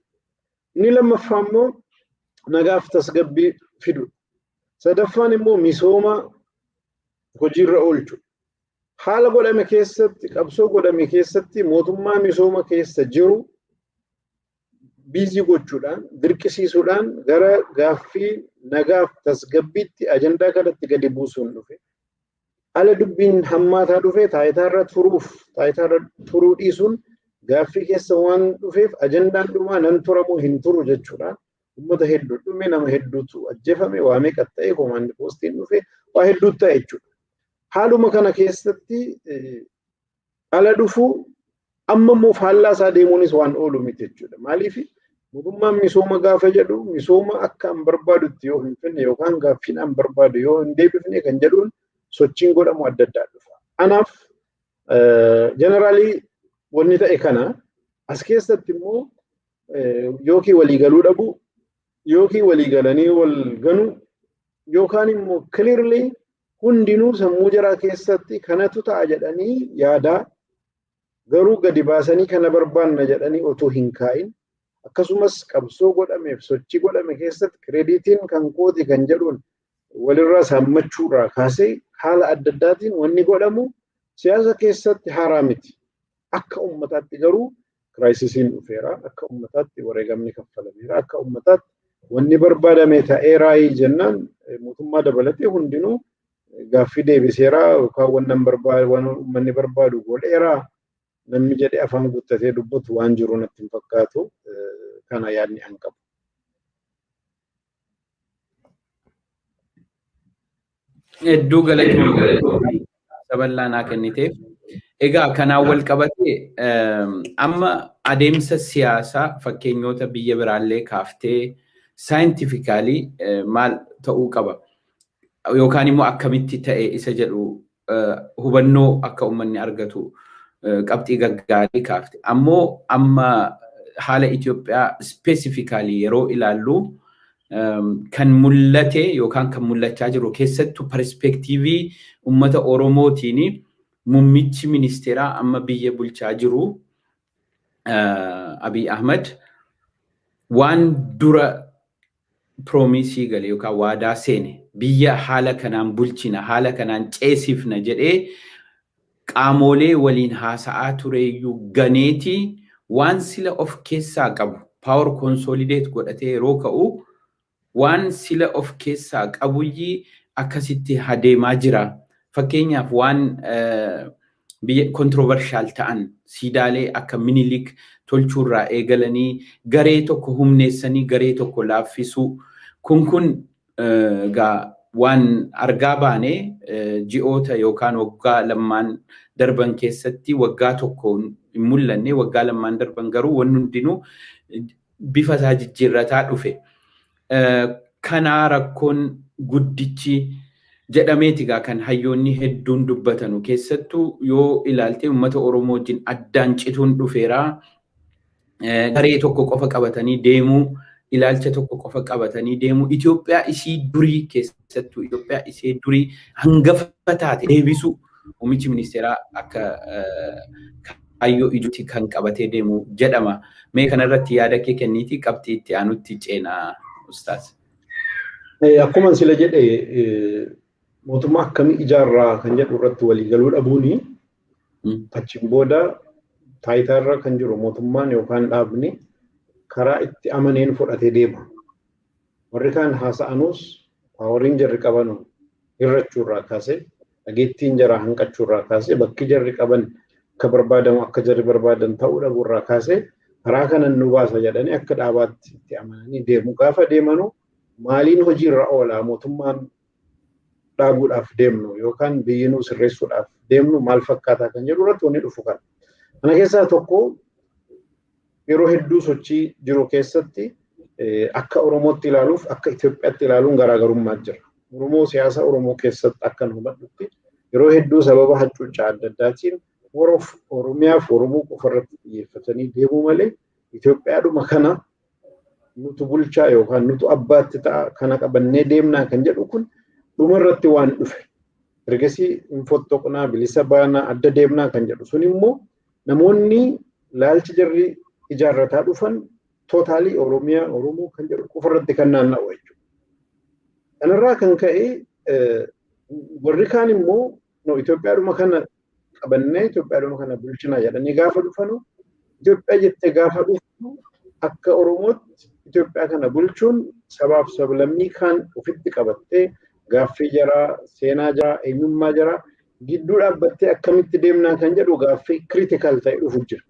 Speaker 2: Inni lammaffaa immoo nagaaf tasgabbii fidu. Sadaffaan immoo misooma hojiirra oolchu. Haala godhame keessatti qabsoo godhame keessatti mootummaa misooma keessa jiru biizii gochuudhaan dirqisiisuudhaan gara gaaffii nagaaf tasgabbiitti ajandaa kanatti gadi buusuun dhufe. Ala dubbiin hammaataa dhufe taayitaa turuu dhiisuun gaaffii keessa waan dhufeef ajandaan dhumaa nan turamuu hin turu jechuudhaan uummata hedduu dhume nama hedduutu ajjeefame waa meeqa ta'e komaandi poostiin dhufe waa hedduu ta'e jechuudha. Haaluma kana keessatti ala dhufuu amma immoo faallaa isaa deemuunis waan oolu miti jechuudha. Maaliif mootummaan misooma gaafa jedhu misooma akka an barbaadutti yoo hin finne yookaan gaaffiin an barbaadu yoo hin deebifne kan jedhuun sochiin godhamu adda addaa dhufa. Anaaf generaalii wanni ta'e kana As keessatti immoo yookiin walii galuu dhabu yookiin walii galanii wal ganu yookaan immoo clearly hundinuu sammuu jaraa keessatti kanatu ta'a jedhanii yaadaa garuu gadi baasanii kana barbaanna jedhanii otoo hin kaa'in akkasumas qabsoo godhameef sochii godhame keessatti kireeditiin kan kooti kan jedhuun walirraa saammachuurraa kaasee haala adda addaatiin wanni godhamu siyaasa keessatti haaraa miti. Akka ummataatti garuu kiraayisiin dhufeera. Akka ummataatti wareegamni kaffalameera. Akka ummataatti wanni barbaadame ta'eeraa jennaan mootummaa dabalatee hundinuu gaaffii deebiseera yookaan waan uummanni barbaadu godheera. Namni jedhee afaan guuttatee dubbatu waan jiru natti hin fakkaatu. Kana yaadni an qabu.
Speaker 1: Hedduu galatoomii sabal'aa naa kenniteef. Egaa kanaan wal qabatee amma adeemsa siyaasaa fakkeenyota biyya biraallee kaaftee saayintifikaalii maal ta'uu qaba yookaan immoo akkamitti ta'e isa jedhu hubannoo akka uummanni argatu qabxii gaggaarii kaafte. Ammoo amma haala Itoophiyaa ispeesifikaalii yeroo ilaallu kan mul'ate yookaan kan mul'achaa jiru keessattuu perspeektiivii uummata Oromootiin Muummichi ministeeraa amma biyya bulchaa jiru Abiy Ahmed waan dura piroomisii gale yookaan waadaa seene biyya haala kanaan bulchina haala kanaan ceesifna jedhee qaamolee waliin haasa'aa tureeyyuu ganeeti waan sila of keessaa qabu power consolidate godhatee yeroo ka'u waan sila of keessaa qabuyyii akkasitti adeemaa jira. Fakkeenyaaf waan biyya controversial ta'an siidaalee akka Minilik tolchuurraa eegalanii garee tokko humneessanii garee tokko laaffisuu kun waan argaa baane ji'oota yookaan waggaa lamaan darban keessatti waggaa tokko hin mul'anne waggaa lamaan darban garuu wanni hundinuu bifa isaa jijjiirrataa dhufe. Kanaa rakkoon guddichi jedhameeti kan hayyoonni hedduun dubbatanu keessattuu yoo ilaalte uummata Oromoo wajjin addaan cituun dhufeera. Garee tokko qofa qabatanii deemuu, ilaalcha tokko qofa qabatanii deemuu, Itoophiyaa isii durii keessattuu Itoophiyaa isii durii hangafa taate deebisuu muummichi ministeeraa akka hayyoo ijuutti kan qabatee deemu jedhama. Mee kanarratti yaada kee kenniitii qabxii itti aanutti ceenaa ustaas.
Speaker 2: Akkuma sila jedhe mootummaa akkamii ijaarraa kan jedhu irratti walii galuu dhabuuni achiin booda taayitaarra kan jiru mootummaan yookaan dhaabni karaa itti amaneen fudhatee deema. Warri kaan haasa'anuus paawariin jarri qabanu hirrachuurraa kaasee dhageettiin jaraa hanqachuurraa kaasee bakki jarri qaban akka barbaadamu akka jarri barbaadan ta'uu dhabuurraa kaasee karaa kanan nu baasa jedhanii akka dhaabaatti itti amananii deemu. Gaafa deemanu maaliin hojiirra oolaa mootummaan dhaabuudhaaf deemnu yookaan biyyinuu sirreessuudhaaf deemnu maal fakkaataa kan jedhu irratti wanni dhufu kan. Kana keessaa tokko yeroo hedduu sochii jiru keessatti akka Oromootti ilaaluuf akka Itoophiyaatti ilaaluun garaagarummaa jira. Oromoo siyaasa Oromoo keessatti akka nu hubadhutti yeroo hedduu sababa hacuuccaa adda addaatiin Oromiyaaf Oromoo qofa irratti xiyyeeffatanii deemuu malee Itoophiyaadhuma kana nutu bulchaa yookaan nutu abbaatti ta'a kana qabannee deemnaa kan jedhu kun dhuma irratti waan dhufe. Ergasii infottoqnaa bilisa baanaa adda deemnaa kan jedhu sun immoo namoonni laalchi jarri ijaarrataa dhufan tootaalii Oromiyaa Oromoo kan jedhu qofa irratti kan naanna'u jechuudha. Kanarraa kan ka'e warri kaan immoo Itoophiyaadhuma kana qabannee Itoophiyaadhuma kana bulchinaa jedhanii gaafa dhufanu Itoophiyaa jettee gaafa dhufanu akka Oromootti Itoophiyaa kana bulchuun sabaaf sablammii kaan ofitti qabattee gaaffii jaraa, seenaa jaraa, eenyummaa jaraa gidduu dhaabbattee akkamitti deemnaa kan jedhu gaaffii critical ta'e dhufu jira.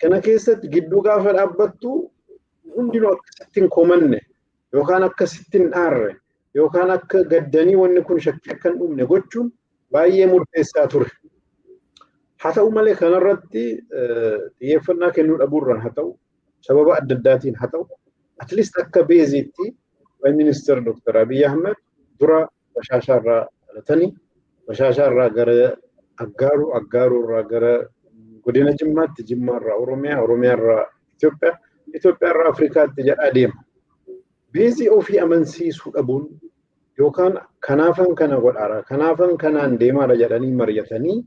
Speaker 2: Kana keessatti gidduu gaafa dhaabbattu hundinuu akkasitti hin komanne yookaan akkasitti hin dhaarre yookaan akka gaddanii wanni kun shakkii akka hin dhumne gochuun baay'ee murteessaa ture. Haa ta'u malee kanarratti xiyyeeffannaa kennuu dhabuurraan haa ta'u sababa adda addaatiin haa ta'u at least akka beeziitti Prime Minister Dr. Abiy Ahmed dura bashaashaarraa dhalatanii bashaashaarraa gara aggaaruu irraa gara godina Jimmaatti Jimmaarraa Oromiyaa, Oromiyaarraa Itoophiyaa, Itoophiyaarraa Afrikaatti jedhaa deema. Beezii ofii amansiisuu dhabuun yookaan kanaafan kana godhaara, kanaafan kanaan deemaara jedhanii mari'atanii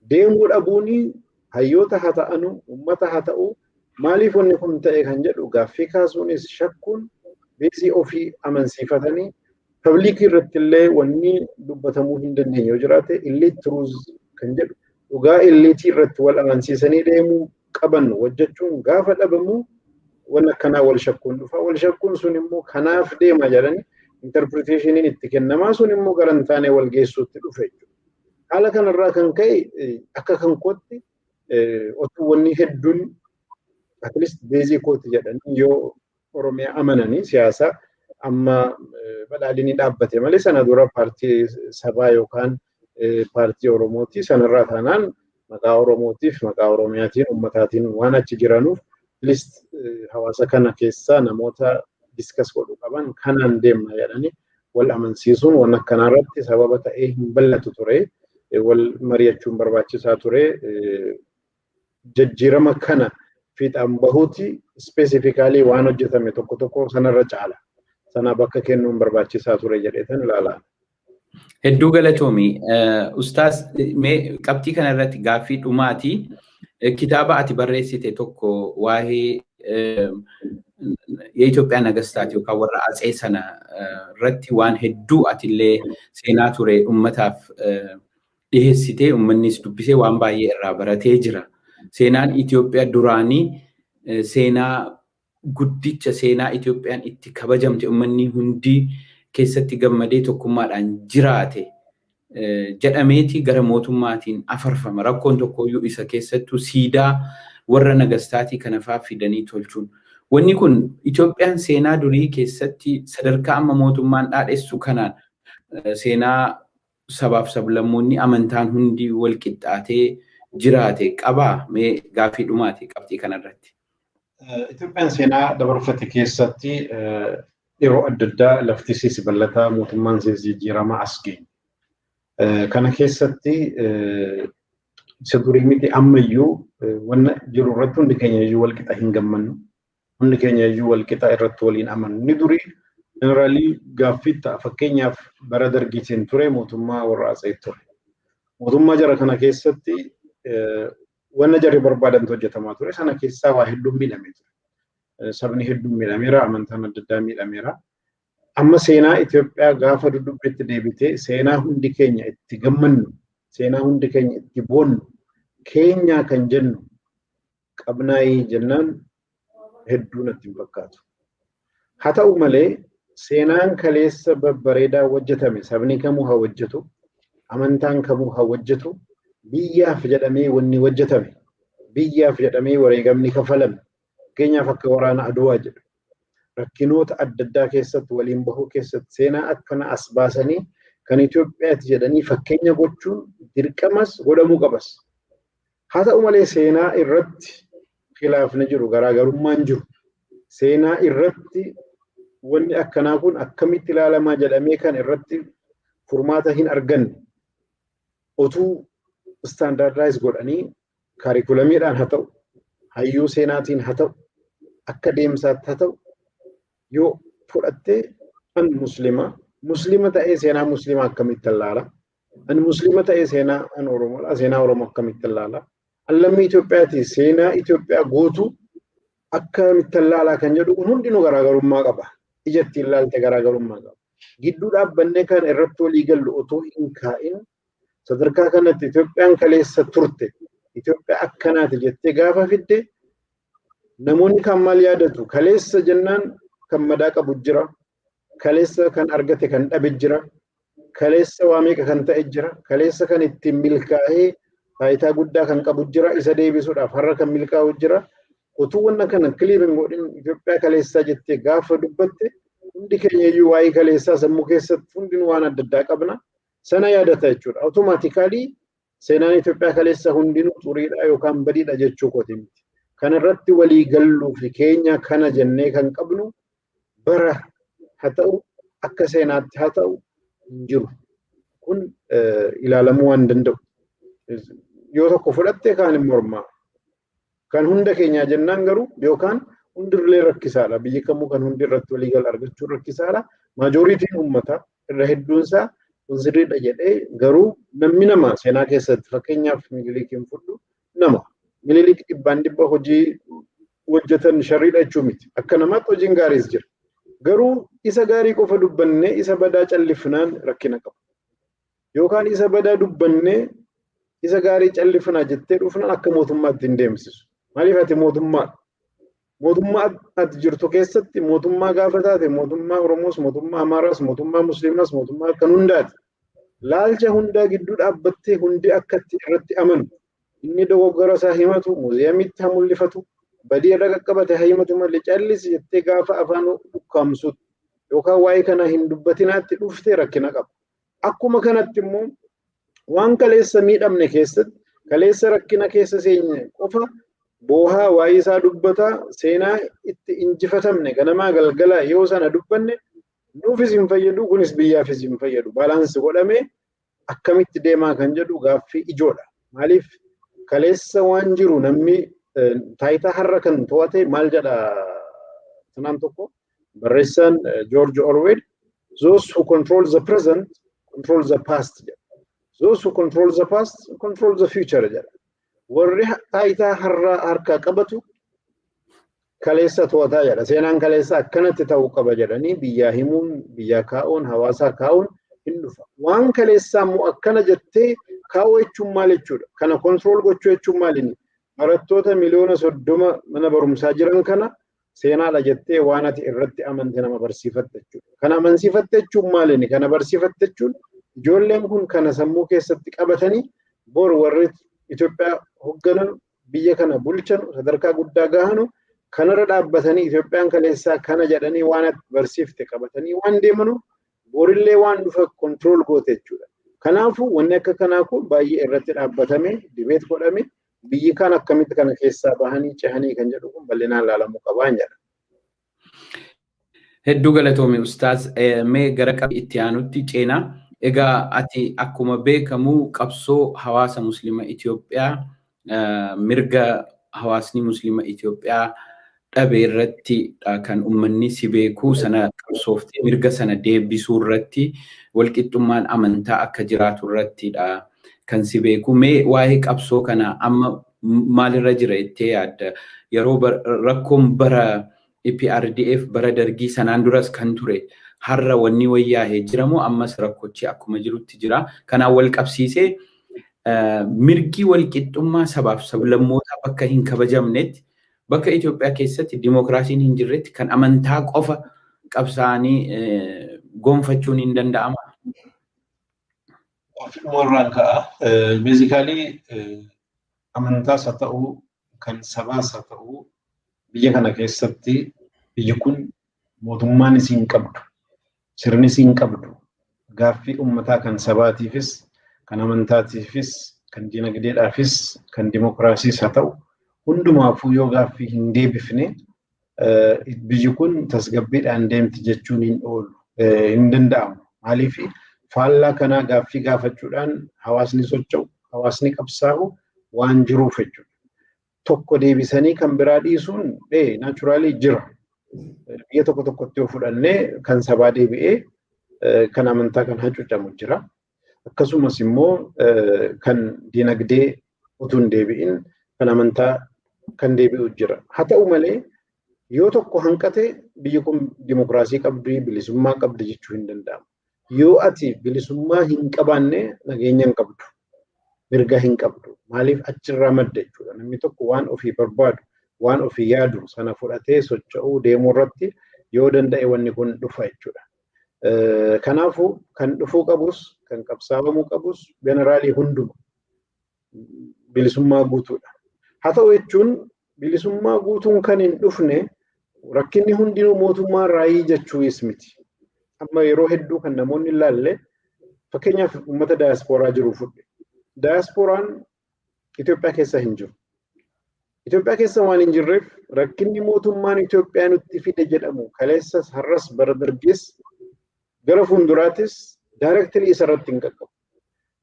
Speaker 2: deemuu dhabuun hayyoota haa ta'anu, uummata haa ta'u, maaliif wanni kun ta'e kan jedhu gaaffii kaasuunis shakkuun beezii ofii amansiifatanii pabliikii irratti illee wanni dubbatamuu hin dandeenye yoo jiraate illee turuuz kan jedhu dhugaa illeetii irratti wal amansiisanii deemuu qaban hojjechuun gaafa dhabamu waan akkanaa wal shakkuun dhufa. Wal shakkuun sun immoo kanaaf deema jedhanii interpreteeshiniin itti kennamaa sun immoo garantaanee wal geessuutti dhufe. Haala kanarraa kan ka'e akka kan kootti otuu wanni hedduun at least beezii kooti jedhanii yoo Oromiyaa amananii siyaasa amma badhaadhinii dhaabbate malee sana dura paartii sabaa yookaan paartii Oromooti sanarraa taanaan maqaa Oromootiif maqaa Oromiyaatiin ummataatiin waan achi jiranuuf list hawaasa kana keessaa namoota diskas godhu qaban kanaan deemna jedhanii wal amansiisuun waan akkanarratti sababa ta'ee hin bal'atu ture wal mari'achuun barbaachisaa ture jijjiirama kana fiixaan bahuuti specifically waan hojjetame tokko tokko sanarra caala sana bakka kennuun barbaachisaa ture jedheetan ilaalaa.
Speaker 1: Hedduu galatoomi. Ustaas mee qabxii kana irratti gaaffii dhumaati. Kitaaba ati barreessite tokko waa'ee የኢትዮጵያ ነገስታት yookaan warra atsee sana irratti waan hedduu atillee seenaa ture ummataaf dhiheessitee ummannis dubbisee waan baay'ee irraa baratee jira. Seenaan Itoophiyaa duraanii seenaa guddicha seenaa Itoophiyaan itti kabajamte ummanni hundi keessatti gammadee tokkummaadhaan jiraate jedhameeti gara mootummaatiin afarfama. Rakkoon tokkoyyuu isa keessattuu siidaa warra nagastaatii kanafaa fidanii tolchuun. Wanni kun Itoophiyaan seenaa durii keessatti sadarkaa amma mootummaan dhaadheessu kanaan seenaa sabaaf sablammoonni amantaan hundi wal qixxaatee jiraate qabaa mee gaaffii dhumaati qabxii kanarratti.
Speaker 2: Itoophiyaan seenaa dabarfate keessatti yeroo adda addaa lafti bal'ataa mootummaan jijjiiramaa as geenye. Kana keessatti isa durii miti ammayyuu wanna jiru irratti hundi keenya iyyuu wal qixa hin gammannu. Hundi keenya iyyuu wal qixa irratti waliin amannu. Ni durii jeneraalii gaaffii ta'a fakkeenyaaf bara dargiitiin ture mootummaa warra atsee ture. Mootummaa jara kana keessatti wanna jarri barbaadan hojjetamaa ture sana keessaa waa hedduun miidhamee ture. Sabni hedduun miidhameera, amantaan adda addaa miidhameera. Amma seenaa Itoophiyaa gaafa dudubbitti deebitee seenaa hundi keenya itti gammannu, seenaa hundi keenya itti boonnu, keenyaa kan jennu qabnaayii jennaan hedduu natti hin fakkaatu. Haa ta'u malee seenaan kaleessa babbareedaa hojjetame sabni kamuu haa hojjetu, amantaan kamuu haa hojjetu, biyyaaf jedhamee wanni hojjetame, biyyaaf jedhamee wareegamni kafalame, keenyaaf akka waraana Aduwaa jedhu. Rakkinoota adda addaa keessatti waliin bahuu keessatti seenaa akkana as baasanii kan Itoophiyaatti jedhanii fakkeenya gochuun dirqamas godhamuu qabas. Haa ta'u malee seenaa irratti khilaafni jiru garaagarummaan jiru. Seenaa irratti wanni akkanaa kun akkamitti ilaalamaa jedhamee kan irratti furmaata hin arganne otuu standardize godhanii kaarikulamiidhaan haa ta'u hayyuu seenaatiin haa ta'u akka deemsaatti haa ta'u yoo fudhattee an muslima ta'ee seenaa muslimaa akkamitti ilaala? An muslima ta'ee seenaa an Oromoodha seenaa Oromoo akkamitti ilaala? An lammii Itoophiyaati seenaa Itoophiyaa gootu akkamitti ilaala kan jedhu kun hundinuu garaagarummaa qaba. Ijatti ilaalte garaagarummaa qaba. Gidduu dhaabbannee kan irratti walii gallu otoo hin kaa'in sadarkaa kanatti Itoophiyaan kaleessa turte Itoophiyaa akkanaati jettee gaafa fidde namoonni kan maal yaadatu kaleessa jennaan kan madaa qabu jira, kaleessa kan argate kan dhabe jira, kaleessa waa meeqa kan ta'e jira, kaleessa kan ittiin milkaa'ee faayidaa guddaa kan qabu jira, isa deebisuudhaaf har'a kan milkaa'u jira. Otuu wanna kana kiliirin godhin Itoophiyaa kaleessaa jettee gaafa dubbatte hundi keenya iyyuu waa'ee kaleessaa sammuu keessatti hundinuu waan adda addaa qabna. Sana yaadata jechuudha. Automaatikaalii seenaan Itoophiyaa kaleessa hundinuu xuriidha yookaan badiidha jechuu kooti miti. Kana irratti walii galluu fi keenya kana jennee kan qabnu bara haa ta'u akka seenaatti haa ta'u hin jiru. Kun ilaalamuu waan danda'u. yoo tokko fudhatte kaan hin mormaa. Kan hunda keenyaa jennaan garuu yookaan hundirlee rakkisaadha. Biyyi kamuu kan hundi irratti waliigal argachuu rakkisaadha. Maajoriitiin uummataa irra hedduunsaa sirriidha jedhee garuu namni nama seenaa keessatti fakkeenyaaf Minilikiin fudhu nama. Minilik dhibbaan dhibba hojii hojjetan sharriidha jechuu miti. Akka namaatti hojiin gaariis jira. Garuu isa gaarii qofa dubbannee isa badaa callifnaan rakkina qaba. Yookaan isa badaa dubbannee isa gaarii callifnaa jettee dhufnaan akka mootummaatti hin deemsisu. Maaliif ati mootummaa ati jirtu keessatti mootummaa gaafa taate mootummaa Oromoos, mootummaa Amaaraas, mootummaa Musliimaas, mootummaa kan hundaati. Laalcha hundaa gidduu dhaabbattee hundi akkatti irratti amanu. Inni dogoggora isaa himatu, muuziyeemitti haa mul'ifatu, badii irra qaqqabate haa himatu malee callisi jettee gaafa afaan ukkaamsuut yookaan waa'ee kana hin dubbatinaatti dhuftee rakkina qaba. Akkuma kanatti immoo waan kaleessa miidhamne keessatti kaleessa rakkina keessa seenye qofa boohaa waa'ee isaa dubbataa seenaa itti injifatamne ganamaa galgala yoo sana dubbanne nuufis hin fayyadu kunis biyyaafis hin fayyadu. Baalaansi godhamee akkamitti deemaa kan jedhu gaaffii ijoodha. Maaliif kaleessa waan jiru namni taayitaa har'a kan to'ate maal jedha sanaan tokko barreessaan George Orwell, those who control the present control the past. Those who control the past control the future. Warri taayitaa har'a harkaa qabatu kaleessa to'ataa jedha. Seenaan kaleessa akkanatti ta'uu qaba jedhanii biyyaa himuun, biyyaa kaa'uun, hawaasaa kaa'uun hin dhufa. Waan kaleessaa immoo akkana jettee kaa'uu jechuun maal jechuudha? Kana control gochuu jechuun maali? Barattoota miliyoona 30 mana barumsaa jiran kana seenaadha jettee waan ati irratti amante nama barsiifatte jechuudha. Kana amansiifatte jechuun maali? Kana barsiifatte jechuun ijoolleen kun kana sammuu keessatti qabatanii bor warri Itoophiyaa hoogganan biyya kana bulchan sadarkaa guddaa gahanu kanarra dhaabbatanii Itoophiyaan kaleessaa kana jedhanii waan ati barsiifte qabatanii waan deemanu borillee waan dhufa control goote jechuudha. Kanaafuu wanni akka kanaa kun baay'ee irratti dhaabbatame dibeet godhame biyyi kan akkamitti kana keessaa bahanii cehanii kan jedhu kun bal'inaan ilaalamuu qabaan jedha.
Speaker 1: Hedduu galatoome ustaaz mee gara qabii itti aanutti ceenaa. Egaa ati akkuma beekamu qabsoo hawaasa Musliima Itoophiyaa mirga hawaasni Musliima Itoophiyaa dhabe irratti kan uummanni si beeku sana qabsooftee mirga sana deebisuu irratti walqixxummaan amantaa akka jiraatu irrattidha kan si beeku. Mee waa'ee qabsoo kana amma maalirra jira jettee yaadda? Yeroo rakkoon bara EPRDF bara dargii sanaan duras kan ture har'a wanni wayyaa'ee jiramoo ammas rakkochi akkuma jirutti jira. Kanaan wal qabsiisee mirgi walqixxummaa sabaaf sablammootaa bakka hin kabajamnetti bakka Itoophiyaa keessatti dimookiraasiin hin jirretti kan amantaa qofa qabsaa'anii gonfachuun hin danda'ama.
Speaker 2: Warraan ka'a. Basically amantaas haa ta'uu kan sabaas haa ta'uu biyya kana keessatti biyyi kun mootummaan isiin qabdu. Sirni isiin qabdu gaaffii uummataa kan sabaatiifis kan amantaatiifis kan dinagdeedhaafis kan dimookiraasiis haa ta'u hundumaafuu yoo gaaffii hin deebifne biyyi kun tasgabbiidhaan deemti jechuun hin danda'amu. Maaliif faallaa kanaa gaaffii gaafachuudhaan hawaasni socho'u hawaasni qabsaa'u waan jiruuf jechuudha. Tokko deebisanii kan biraa dhiisuun naachuraalii jira. Biyya tokko tokkotti yoo fudhannee kan sabaa deebi'ee kan amantaa kan hacuucamu jira. Akkasumas immoo kan dinagdee utuu hin deebi'in kan amantaa kan deebi'u jira. Haa ta'u malee yoo tokko hanqate biyyi kun dimookiraasii qabdi bilisummaa qabdi jechuu hin danda'amu. Yoo ati bilisummaa hin qabaanne nageenya hin qabdu. Mirga hin qabdu. Maaliif achirraa madda jechuudha. Namni tokko waan ofii barbaadu waan ofii yaadu sana fudhatee socho'uu deemuu irratti yoo danda'e wanni kun dhufa jechuudha. Kanaafuu kan dhufuu qabus kan qabsaa'amuu qabus generaalii hunduma bilisummaa guutuudha. Haa ta'u jechuun bilisummaa guutuun kan hin dhufne rakkinni hundinuu mootummaa raayii jechuunis miti. Amma yeroo hedduu kan namoonni ilaalle fakkeenyaaf uummata daayaspooraa jiru fudhe. Daayasporaan Itoophiyaa keessa hin jiru. Itoophiyaa keessa waan hin jirreef rakkinni mootummaan Itoophiyaa nutti fide jedhamu kaleessas har'as bara dargees gara fuulduraatis daayirektirii isarratti hin qaqqabu.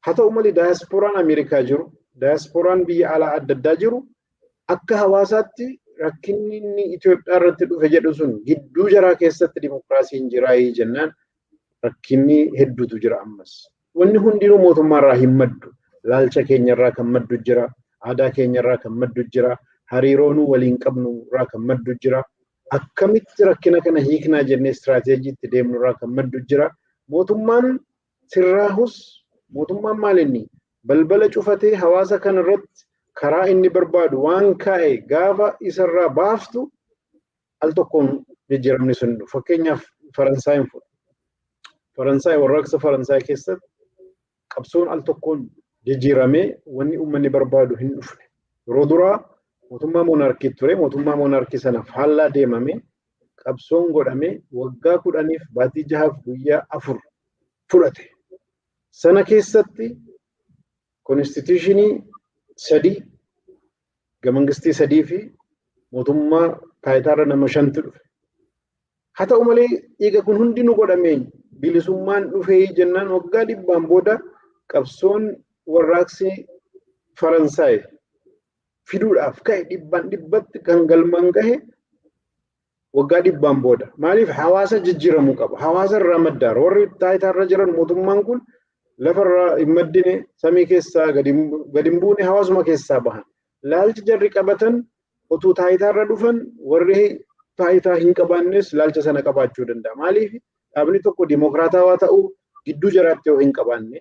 Speaker 2: Haa ta'u malee daayasporaan Ameerikaa jiru, diasporaan biyya alaa adda addaa jiru akka hawaasaatti rakkinni inni Itoophiyaa irratti dhufe jedhu sun gidduu jaraa keessatti dimokiraasiin jiraayii jennaan rakkinni hedduutu jira ammas. Wanni hundinuu mootummaarraa hin maddu. Laalcha keenyarraa kan maddu jira. Aadaa keenyarraa kan maddu jira. Hariiroonuu waliin qabnu irraa kan maddu jira. Akkamitti rakkina kana hiiknaa jennee istiraateejiitti deemnu irraa kan maddu jira. Mootummaan sirraahus mootummaan maalinni balbala cufatee hawaasa kana irratti karaa inni barbaadu waan kaa'e gaafa isarraa baaftu al tokkoon jijjiiramni sun fakkeenyaaf Faransaayii fudha. Faransaayii warraaqsa Faransaayii keessatti qabsoon al tokkoon jijjiiramee wanni uummanni barbaadu hin dhufne. Yeroo duraa mootummaa moonaarkii ture mootummaa moonaarkii sana faallaa deemame qabsoon godhame waggaa 10 baatii 6 guyyaa 4 fudhate. Sana keessatti konstituushinii 3 gamangistii 3 fi mootummaa taayitaarra nama 5 dhufe. Haa ta'u malee dhiiga kun hundinuu godhameen bilisummaan dhufee jennaan waggaa 100 booda qabsoon warraaqsi Faransaayii fiduudhaaf ka'e 100tti kan galmaan gahe waggaa 100 booda. Maaliif hawaasa jijjiiramuu qaba. Hawaasa irraa maddaara. Warri taayitaarra jiran mootummaan kun lafarraa hin maddine samii keessaa gadi hin buune hawaasuma keessaa bahan. Laalchi jarri qabatan otuu taayitaarra dhufan warri taayitaa hin qabaannes laalcha sana qabaachuu danda'a. Maaliif dhaabni tokko dimokiraatawaa ta'uu gidduu jaraatti yoo hin qabaanne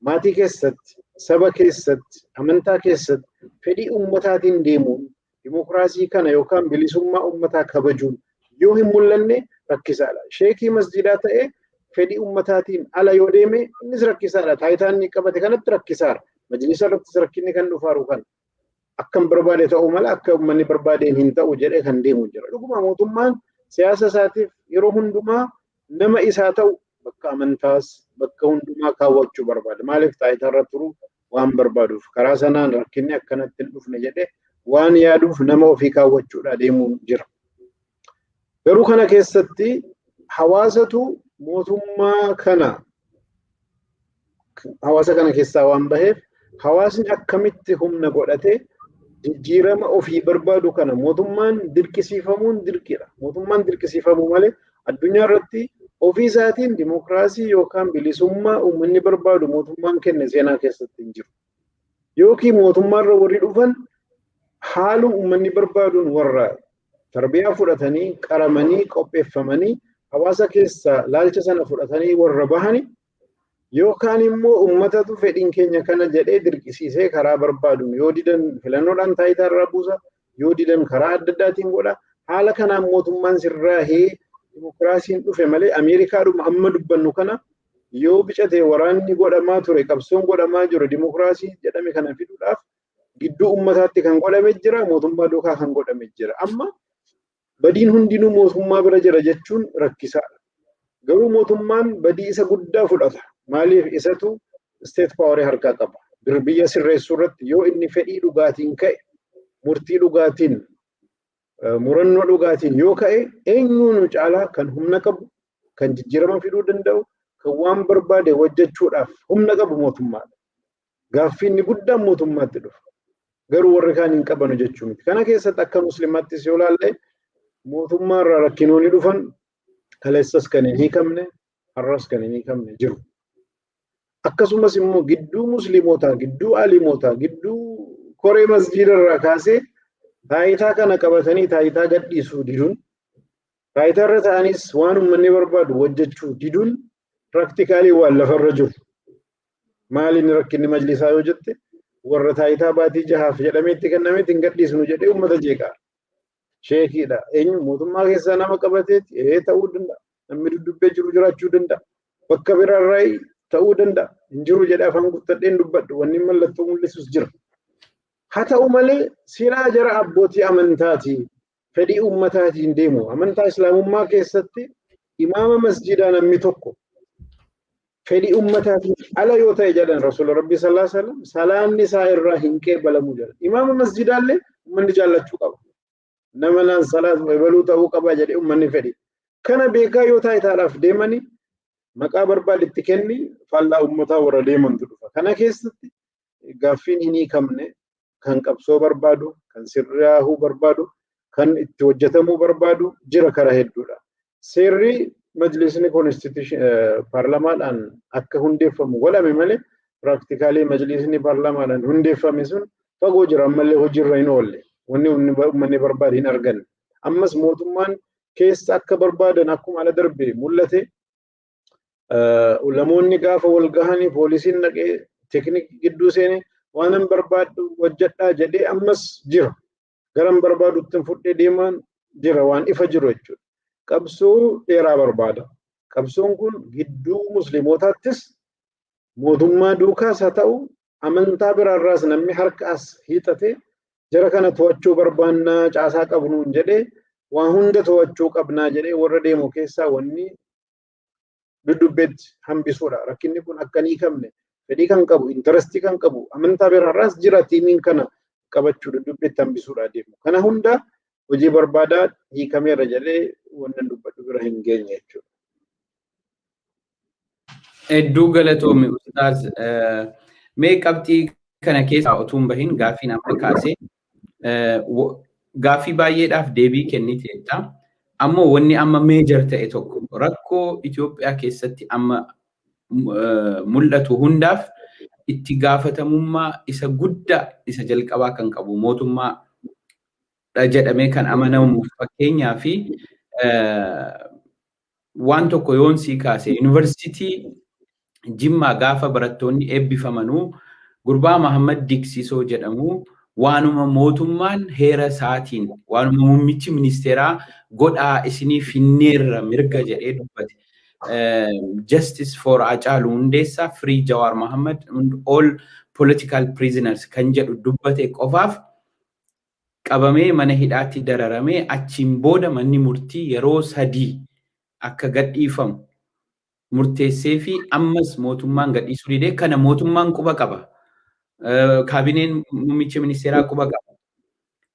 Speaker 2: maatii keessatti, saba keessatti, amantaa keessatti fedhii ummataatiin deemuun dimokiraasii kana yookaan bilisummaa ummataa kabajuun yoo hin mul'anne rakkisaadha. Sheekii masjidaa ta'ee fedhii ummataatiin ala yoo deeme innis rakkisaadha. Taayitaan inni qabate kanatti rakkisaadha. Majlisa irrattis rakkinni kan dhufaaru kan akkam barbaade ta'uu mala akka uummanni barbaadeen hin ta'u jedhee kan deemu jira. Dhuguma mootummaan siyaasa isaatiif yeroo hundumaa nama isaa ta'u bakka amantaas bakka hundumaa kaawwachuu barbaada. Maaliif taayitaarra turuu waan barbaaduuf karaa sanaan rakkinni akkanatti hin dhufne jedhee waan yaaduuf nama ofii kaawwachuudha deemuun jira. Garuu kana keessatti hawaasatu mootummaa kana hawaasa kana keessaa waan baheef hawaasni akkamitti humna godhatee jijjiirama ofii barbaadu kana mootummaan dirqisiifamuun dirqiidha. Mootummaan dirqisiifamuu malee addunyaa irratti ofii isaatiin dimokiraasii yookaan bilisummaa uummanni barbaadu mootummaan kenne seenaa keessatti hin jiru. Yookiin mootummaarra warri dhufan haaluma uummanni barbaaduun warra tarbiyaa fudhatanii qaramanii qopheeffamanii hawaasa keessaa laalcha sana fudhatanii warra bahani yookaan immoo uummatatu fedhiin keenya kana jedhee dirqisiisee karaa barbaaduun yoo didan filannoodhaan taayitaarraa buusa yoo didan karaa adda addaatiin godha. Haala kanaan mootummaan sirraahee dimokiraasiin dhufe malee Ameerikaadhuma amma dubbannu kana yoo bicatee waraanni godhamaa ture qabsoon godhamaa jiru dimokiraasii jedhame kana fiduudhaaf gidduu uummataatti kan godhame jira mootummaa duukaa kan godhame jira. Amma badiin hundinuu mootummaa bira jira jechuun rakkisaadha. Garuu mootummaan badii isa guddaa fudhata. Maaliif isatu state power harkaa qaba. Biyya sirreessuu irratti yoo inni fedhii dhugaatiin ka'e murtii dhugaatiin murannoo dhugaatiin yoo ka'e eenyuun caalaa kan humna qabu kan jijjiirama fiduu danda'u kan waan barbaade hojjechuudhaaf humna qabu mootummaadha. Gaaffiin guddaan mootummaatti dhufa. Garuu warri kaan hin qabanu jechuu miti. Kana keessatti akka musliimaattis yoo ilaalle mootummaarraa rakkinoonni dhufan kaleessas kan hin hiikamne har'as kan hin hiikamne jiru. Akkasumas immoo gidduu musliimotaa, gidduu alimootaa, gidduu koree masjiidarraa kaasee taayitaa kana qabatanii taayitaa gadhiisuu diduun taayitaarra ta'anis waan uummanni barbaadu hojjechuu diduun praktikaalii waan lafarra jiru. Maaliin rakkinni majlisaa yoo jette warra taayitaa baatii 6 jedhameetti kennameetti hin gadhiisnu jedhee uummata jeeqaa. Sheekiidha. Eenyu mootummaa keessaa nama qabateetti ta'uu danda'a. Namni duddubbee jiru jiraachuu danda'a. Bakka biraarraa ta'uu danda'a. Hin jiru jedhee afaan guuttadheen dubbadhu. Wanni mallattoo mul'isus jira. Haa ta'u malee silaa jara abbootii amantaatii fedhii uummataatiin deemu. Amantaa islaamummaa keessatti imaama masjidaa namni tokko fedhii uummataatiin ala yoo ta'e jedhan Rasuula Rabbii sallallahu alaihi wasallam salaanni isaa irraa hin qeebalamuu jedhan. Imaama masjidaallee uummanni jaallachuu qaba. Nama naan salaat baluu ta'uu qaba jedhee uummanni fedhi. Kana beekaa yoo taayitaadhaaf deemanii maqaa barbaaditti kenni faallaa uummataa warra deemantu dhufa. Kana keessatti gaaffiin hin hiikamne kan qabsoo barbaadu, kan sirraahuu barbaadu, kan itti hojjetamuu barbaadu jira karaa hedduudha. Seerri majlisni paarlamaadhaan akka hundeeffamu godhame malee piraaktikaali majlisni paarlamaadhaan hundeeffame sun fagoo jira ammallee hojiirra hin oolle. Wanni uummanni barbaade hin arganne. Ammas mootummaan keessa akka barbaadan akkuma ala darbee mul'ate ulamoonni gaafa wal gahanii poolisiin dhaqee teeknikii gidduu seenee waan hin barbaadu hojjedhaa jedhee ammas jira. Garan barbaadutti fudhee deemaan jira waan ifa jiru jechuudha. Qabsoo dheeraa barbaada. Qabsoon kun gidduu musliimotaattis mootummaa duukaas haa ta'u amantaa biraarraas namni harka as hiixatee jara kana to'achuu barbaannaa caasaa qabnuun jedhee waan hunda to'achuu qabnaa jedhee warra deemu keessaa wanni dudubbeetti hambisuudha. Rakkinni kun akka hin hiikamne fedhii kan qabu, intarestii kan qabu, amantaa biraarraas jira tiimiin kana qabachuu dudubbeetti hambisuudha deemu. Kana hunda hojii barbaadaa hiikameera jedhee wannan dubbadhu bira hin geenye jechuudha.
Speaker 1: Hedduu galatoomi Ustaaz. Mee qabxii kana keessaa utuu hin bahin gaaffiin amma kaasee gaaffii baay'eedhaaf deebii kenniteetta. Ammoo wanni amma meejar ta'e tokko rakkoo Itoophiyaa keessatti amma mul'atu hundaaf itti gaafatamummaa isa guddaa isa jalqabaa kan qabu mootummaa jedhamee kan amanamu fakkeenyaa fi waan tokko yoon sii kaase yuunivarsiitii Jimmaa gaafa barattoonni eebbifamanuu gurbaa Mahammad Diksisoo jedhamu waanuma mootummaan heera isaatiin waanuma muummichi ministeeraa godhaa isinii finneerra mirga jedhee dubbate. Justice for Hacaaluu Hundeessaa, Free Jawaar Mohammed and all political prisoners kan jedhu dubbate qofaaf qabamee mana hidhaatti dararamee achiin booda manni murtii yeroo 3 akka gadhiifamu murteessee fi ammas mootummaan gadhiisuu didee kana mootummaan quba qaba. Kaabineen muummicha ministeeraa quba qaba.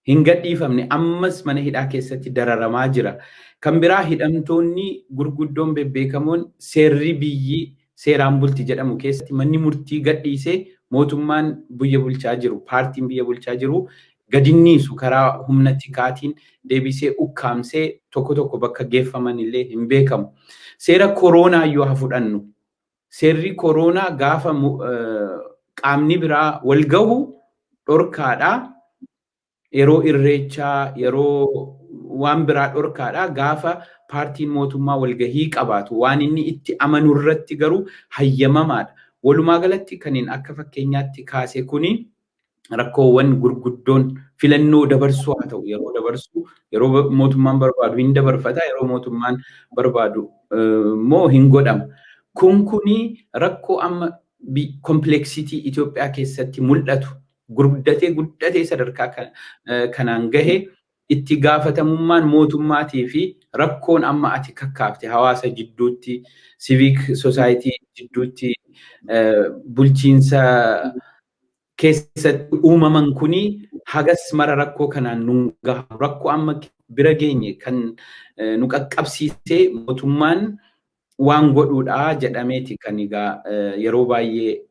Speaker 1: Hin gadhiifamne ammas mana hidhaa keessatti dararamaa jira. Kan biraa hidhamtoonni gurguddoon bebbeekamoon seerri biyyi seeraan bulti jedhamu keessatti manni murtii gadhiisee mootummaan biyya bulchaa jiru, paartiin biyya bulchaa jiru gadinniisu karaa humna tikaatiin deebisee ukkaamsee tokko tokko bakka geeffaman illee hin beekamu. Seera koronaa yoo haa fudhannu. Seerri koronaa gaafa qaamni biraa wal gahu dhorkaadha. Yeroo irreechaa, yeroo waan biraa dhorkaadha. Gaafa paartiin mootummaa walgahii qabaatu waan inni itti amanu irratti garuu hayyamamaadha. Walumaa galatti kaniin akka fakkeenyaatti kaase kuni rakkoowwan gurguddoon filannoo dabarsuu haa ta'u yeroo dabarsu yeroo mootummaan barbaadu hin dabarfata yeroo mootummaan barbaadu moo hin godhamu. Kuni rakkoo amma kompleksitii Itoophiyaa keessatti mul'atu guddatee sadarkaa kanaan gahe itti gaafatamummaan mootummaatii fi rakkoon amma ati kakkaafte hawaasa jidduutti, civic society jidduutti, bulchiinsa keessatti uumaman kuni hagas mara rakkoo kanaan nu gahu. Rakkoo amma bira geenye kan nu qaqqabsiisee mootummaan waan godhuudha jedhameeti kan egaa yeroo baay'ee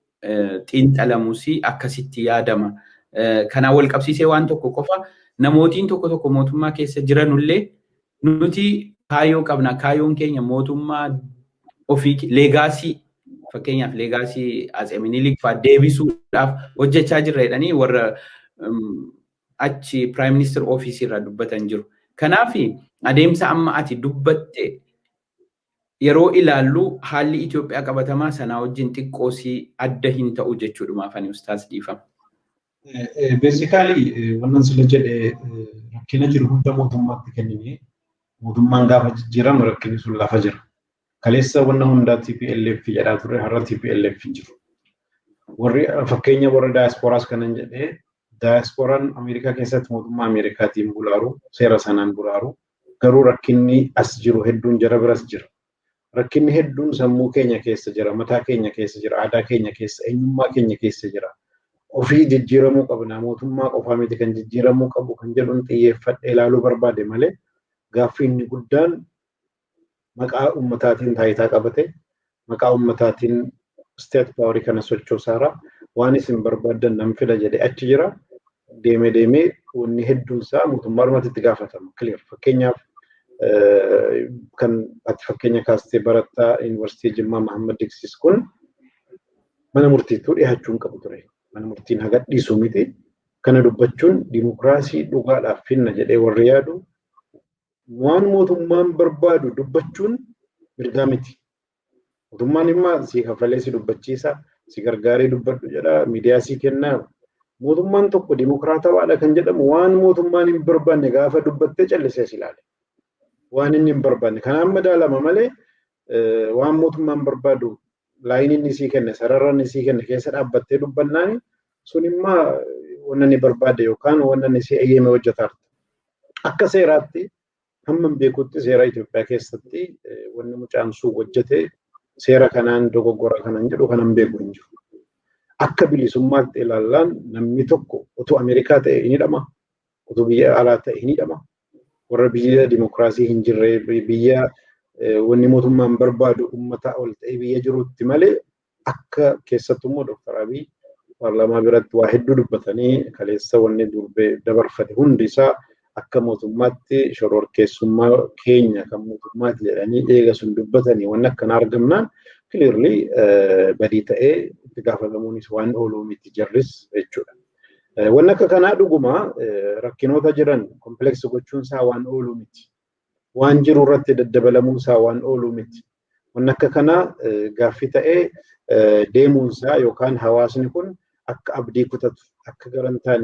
Speaker 1: xiinxalamuusi akkasitti yaadama. Kanaan wal qabsiisee waan tokko qofa namootiin tokko tokko mootummaa keessa jiranullee nuti kaayoo qabna. Kaayoon keenya mootummaa ofii leegaasii fakkeenyaaf leegaasii Atsee Minilik fa'aa deebisuudhaaf hojjechaa jirra jedhanii warra achi Prime Minister Office irraa dubbatan jiru. Kanaaf adeemsa amma ati dubbatte yeroo ilaallu haalli Itoophiyaa qabatamaa sanaa wajjin xiqqoosii adda hin ta'u jechuudhumaaf ani Ustaaz dhiifama.
Speaker 2: Basically wannan sila jedhe rakkina jiru hunda mootummaatti kennine mootummaan gaafa jijjiiramu rakkinni sun lafa jira. Kaleessa wannan hundaa TPLF jedhaa turre har'a TPLF hin jiru. Warri fakkeenya warra daayaspooraas kanan jedhee daayasporaan Ameerikaa keessatti mootummaa Ameerikaatiin bulaaru seera sanaan bulaaru garuu rakkinni as jiru hedduun jara biras jira. Rakkinni hedduun sammuu keenya keessa jira, mataa keenya keessa jira, aadaa keenya keessa, eenyummaa keenya keessa jira. Ofii jijjiiramuu qabna, mootummaa qofaa miti kan jijjiiramuu qabu kan jedhuun xiyyeeffadhee ilaaluu barbaade malee gaaffii inni guddaan maqaa ummataatiin taayitaa qabate, maqaa ummataatiin state power kana sochoosaara, waan isin barbaadan nan fida jedhee achi jira. Deemee wanni hedduun isaa mootummaa ormaatti itti gaafatama. Clear. Fakkeenyaaf kan ati fakkeenya kaastee barattaa Yuunivarsiitii Jimmaa Mahammad Diksis kun mana murtiitu dhiyaachuun qabu ture. Mana murtiin haga dhiisu miti. Kana dubbachuun dimokiraasii dhugaadhaaf finna jedhee warri yaadu waan mootummaan barbaadu dubbachuun mirgaa miti. Mootummaan immoo si kafalee si dubbachiisa, si gargaaree dubbadhu jedha, miidiyaa si kennaa. Mootummaan tokko dimokiraatawaadha kan jedhamu waan mootummaan hin barbaanne gaafa dubbattee callisee si ilaale. Waan inni hin barbaanne kanaan madaalama malee waan mootummaan barbaadu laayiniin inni sii kenne sararaan inni sii kenne keessa dhaabbattee dubbannaan sun immoo waan inni barbaade yookaan waan inni sii eeyyame hojjetaa. Akka seeraatti hamma beekutti seera Itoophiyaa keessatti wanni mucaan sun hojjete seera kanaan dogoggora kanan jedhu kanan beeku hin jiru. Akka bilisummaatti ilaallaan namni tokko utuu Ameerikaa ta'e hin hidhama, utuu biyya alaa ta'e hin hidhama. Warra biyya dimokiraasii hin jirre biyya wanni mootummaan barbaadu uummata ol ta'e biyya jirutti malee akka keessattummoo Dr. Abiy paarlaamaa biratti waa hedduu dubbatanii kaleessa wanni durbee dabarfate hundi isaa akka mootummaatti shororkeessummaa keenya kan mootummaatti jedhanii eega sun dubbatanii waan akkana argamnaan clearly badii ta'ee itti gaafatamuunis waan ooluu miti jarris jechuudha. Waan akka kanaa dhuguma rakkinoota jiran kompleksii gochuun isaa waan ooluu miti. Waan jiru irratti daddabalamuun isaa waan ooluu miti. Waan akka kanaa gaaffii ta'ee deemuun isaa yookaan hawaasni kun akka abdii kutatu akka garantaan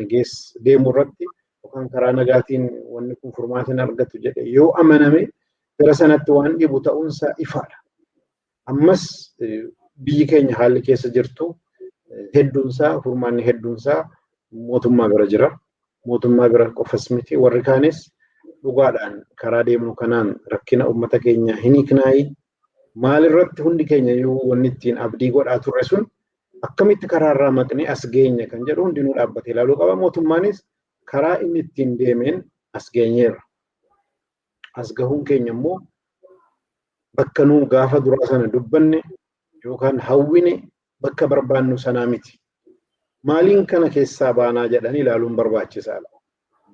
Speaker 2: deemu irratti yookaan karaa nagaatiin wanni kun furmaatiin argatu jedhe yoo amaname gara sanatti waan dhibu ta'uun isaa ifaadha. Ammas biyyi keenya haalli keessa jirtu hedduun isaa furmaanni hedduun isaa mootummaa bira jira. Mootummaa bira qofas miti warri kaanis dhugaadhaan karaa deemnu kanaan rakkina uummata keenya hin hiiknaayi. Maalirratti hundi keenya yoo wanni ittiin abdii godhaa turre sun akkamitti karaarraa maqnee as geenya kan jedhu hundinuu dhaabbatee ilaaluu qaba. Mootummaanis karaa inni ittiin deemeen as geenyeerra. As gahuun keenya immoo bakka nuu gaafa duraa sana dubbanne yookaan hawwine bakka barbaannu sanaa miti. Maaliin kana keessaa baanaa jedhanii ilaaluun barbaachisaadha.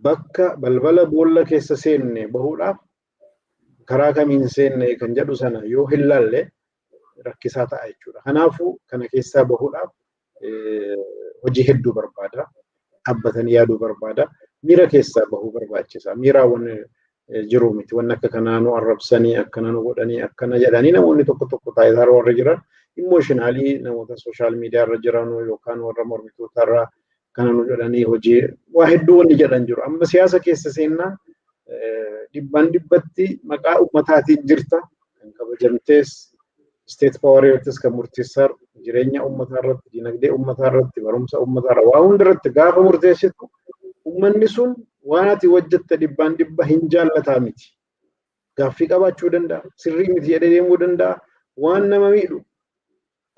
Speaker 2: Bakka balbala boolla keessa seenne bahuudhaaf karaa kamiin seenne kan jedhu sana yoo hin laalle rakkisaa ta'a jechuudha. Kanaafuu kana keessaa bahuudhaaf hojii hedduu barbaada. Dhaabbatanii yaaduu barbaada. Miira keessaa bahuu barbaachisa. Miiraawwan jiru miti. Waan akka kanaa nu arrabsanii akkana nu godhanii akkana jedhanii namoonni tokko taayitaarra warra jiran emotionally namoota social media irra jiran yookaan warra mormitoota irra kana nu jedhanii hojii waa hedduu wanni jedhan jiru. Amma siyaasa keessa seennaa dhibbatti maqaa ummataatiin jirta kan kabajamtees state power irrattis kan murteessaa jireenya ummataa irratti dinagdee ummataa irratti barumsa ummataa irra waa hunda irratti gaafa murteessitu ummanni sun waan ati hojjette dhibba hin jaallataa miti. Gaaffii qabaachuu danda'a sirrii miti jedhee deemuu danda'a waan nama miidhu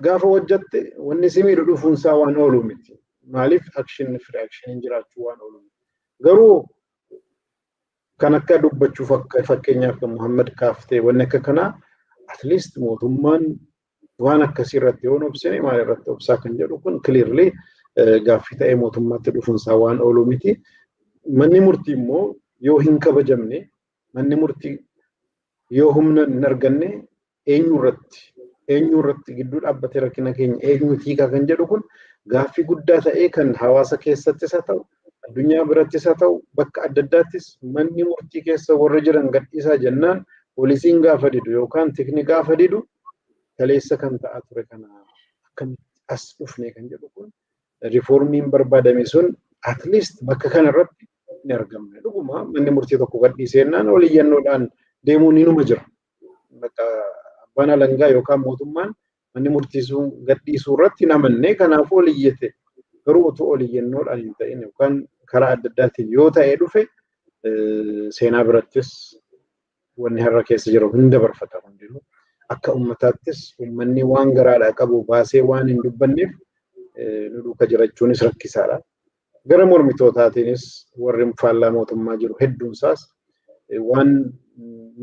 Speaker 2: gaafa hojjette wanni si miidhu dhufuunsaa waan oolu miti. Maaliif action free action jiraachuu waan oolu miti. Garuu kan akka dubbachuu fakkeenyaaf kan Muhammad kaaftee wanni akka kanaa at least mootummaan waan akkasii irratti yoo obsine maal irratti obsaa kan jedhu kun clearly gaaffii ta'ee mootummaatti dhufuunsaa waan oolu miti. Manni murtii immoo yoo hin kabajamne manni murtii yoo humna hin arganne eenyu irratti gidduu dhaabbatee rakkina keenya eenyu hiikaa kan jedhu kun gaaffii guddaa ta'ee kan hawaasa keessattis haa ta'u addunyaa birattis haa ta'u bakka adda addaattis manni murtii keessa warra jiran gadhiisaa jennaan poolisiin gaafa didu yookaan tikni gaafa didu kaleessa kan ta'aa ture kana akkamitti as dhufne kan jedhu kun riiformiin barbaadame sun at least bakka kanarratti ni argamne. Dhuguma manni murtii tokko gadhiiseennaan oliyyannoodhaan deemuun inuma jira. Bakka abbaan alangaa yookaan mootummaan manni murtii sun gadhiisuu irratti hin amanne kanaafuu oliyyate. Garuu utuu oliyyannoodhaan hin ta'in yookaan karaa adda addaatiin yoo ta'ee dhufe seenaa birattis wanni har'a keessa jiru hunda barfata hundinuu. Akka ummataattis ummanni waan garaadhaa qabu baasee waan hin dubbanneef nu duuka jiraachuunis rakkisaadha. Gara mormitootaatiinis warri faallaa mootummaa jiru hedduun isaas waan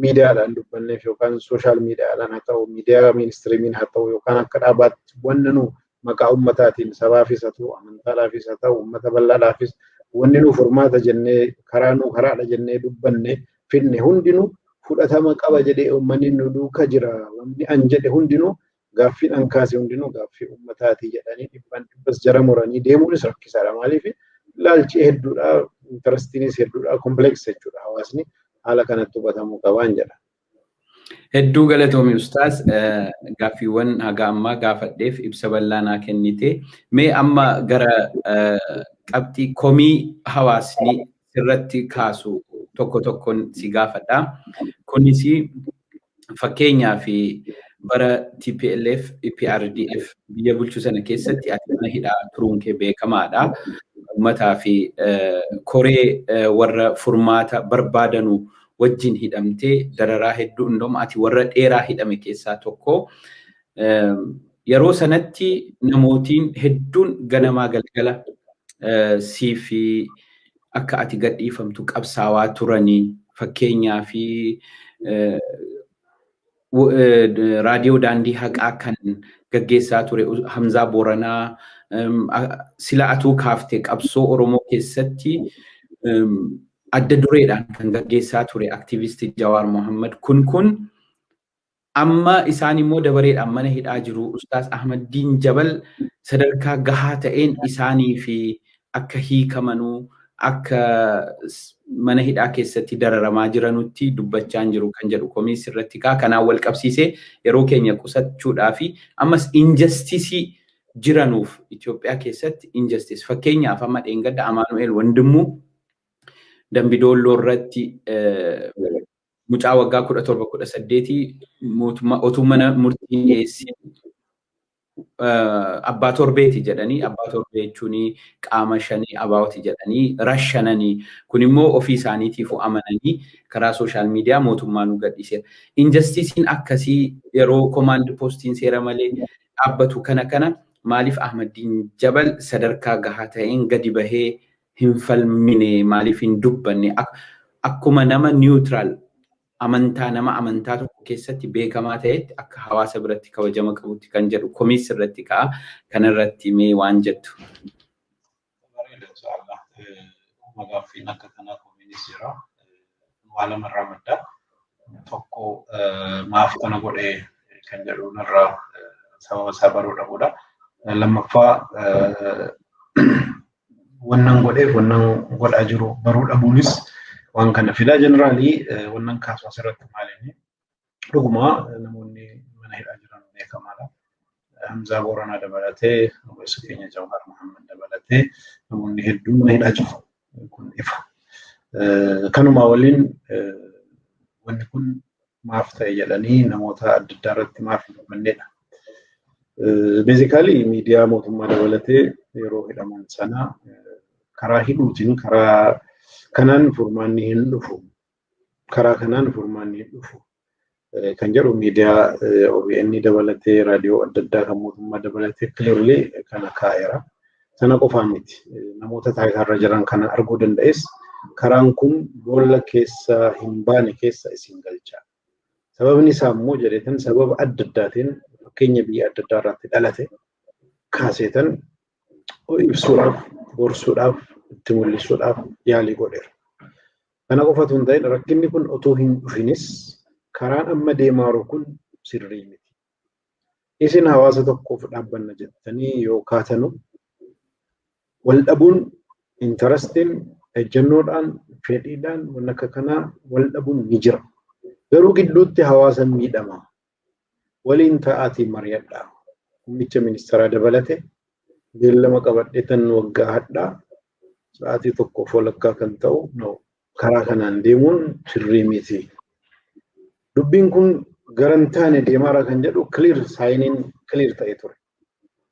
Speaker 2: miidiyaadhaan dubbanneef yookaan sooshaal miidiyaadhaan haa ta'u miidiyaa ministiriimiin haa ta'u yookaan akka dhaabaatti wanna nu maqaa ummataatiin sabaafis haa ta'u amantaadhaafis haa ta'u ummata bal'aadhaafis wanni nu furmaata jennee karaadha jennee dubbanne finne hundinuu fudhatama qaba jedhee uummanni nu duuka jira wanni an jedhe hundinuu gaaffii an kaase hundinuu gaaffii ummataatii jedhanii dhibbas jara muranii deemuunis rakkisaadha maaliif ilaalchi hedduudha intarastiinis hedduudha kompileeks jechuudha hawaasni haala kanatti hubatamuu qabaan jedha.
Speaker 1: Hedduu galatoomi ustaas gaaffiiwwan haga ammaa gaafadheef ibsa bal'aa naa kennite mee amma gara qabxii komii hawaasni irratti kaasu tokko tokkoon si gaafadha. Kunis fakkeenyaa fi bara TPLF EPRDF biyya bulchuu sana keessatti ati mana hidhaa turuun kee beekamaadha. Uummataa fi koree warra furmaata barbaadanu wajjin hidhamtee dararaa hedduu hundooma ati warra dheeraa hidhame keessaa tokko. Yeroo sanatti namootiin hedduun ganamaa galgala siif akka ati gadhiifamtu qabsaawaa turanii fakkeenyaa fi raadiyoo daandii haqaa kan gaggeessaa ture Hamzaa Booranaa sila atuu kaaftee qabsoo Oromoo keessatti adda dureedhaan kan gaggeessaa ture aktivistii Jawaar Mohammad kun amma isaan immoo dabareedhaan mana hidhaa jiru Ustaas Ahmadiin Jabal sadarkaa gahaa ta'een isaanii fi akka hiikamanuu akka mana hidhaa keessatti dararamaa jiranutti dubbachaa jiru kan jedhu komiis irratti kanaan wal qabsiisee yeroo keenya qusachuudhaa fi ammas injastisii jiranuuf Itoophiyaa keessatti injastis fakkeenyaaf amma dheengadda Amaanu'eel Wandimuu Dambidolloo irratti mucaa waggaa 17-18 mootummaa otuu mana murtii dhiyeessin abbaa torbeeti jedhanii abbaa torbee jechuun qaama shanii abaawoti jedhanii rashananii kun immoo ofii isaaniitiif amananii karaa sooshaal miidiyaa mootummaa nu gadhiiseera. Injastisiin akkasii yeroo komaand poostiin seera malee dhaabbatu kana maaliif Ahmadiin Jabal sadarkaa gahaa ta'een gadi bahee hin falmine maaliif hin dubbanne akkuma nama niwutiraal amantaa nama amantaa tokko keessatti beekamaa ta'etti akka hawaasa biratti kabajama qabutti kan jedhu komiis irratti ka'a kanarratti mee waan jettu.
Speaker 2: Gaaffiin akka kanaa komiinis jira waa lamarraa madda tokko maaf kana godhee kan jedhu narraa sababa isaa baruu dhabuudha. Lammaffaa wannan godheef wannan godhaa jiru baruu dhabuunis waan kana fidaa jeneraalii wannan kaasuu asirratti maaliin dhuguma namoonni mana hidhaa jiran beekamaadha. Hamzaa Booranaa dabalatee obboleessa keenya Jawaar Mohammad dabalatee namoonni hedduun mana hidhaa jiru kun ifa. Kanuma waliin wanni kun maaf ta'e jedhanii namoota adda addaa irratti maaf hin dubbanneedha. Basically miidiyaa mootummaa dabalatee yeroo hidhaman sana karaa hidhuutiin karaa kanaan furmaanni hin dhufu karaa kanaan furmaanni hin dhufu kan jedhu miidiyaa OBN dabalatee raadiyoo adda addaa kan mootummaa dabalatee clearly kana kaa'eera. Sana qofaa miti namoota taayitaarra jiran kana arguu danda'es karaan kun boolla keessa hin baane keessa isin galcha. Sababni isaa immoo jedheetan sababa adda addaatiin fakkeenya biyya adda addaa irratti dhalate kaaseetan ibsuudhaaf gorsuudhaaf itti mul'isuudhaaf yaalii godheera. Kana qofatu hin ta'in rakkinni kun otoo hin dhufinis karaan amma deemaa jiru kun sirrii miti. Isin hawaasa tokkoof dhaabbanna jettanii yoo kaatanu wal dhabuun intarastiin ejjennoodhaan fedhiidhaan waan akka kanaa wal dhabuun ni jira. Garuu gidduutti hawaasa miidhama. Waliin ta'aatii mari'adhaa. Humnicha ministeeraa dabalate beellama qabadheetan waggaa hadhaa sa'aatii tokkoof walakkaa kan ta'u karaa kanaan deemuun sirrii miti. Dubbiin kun garantaane deemaara kan jedhu clear saayiniin clear ta'e ture.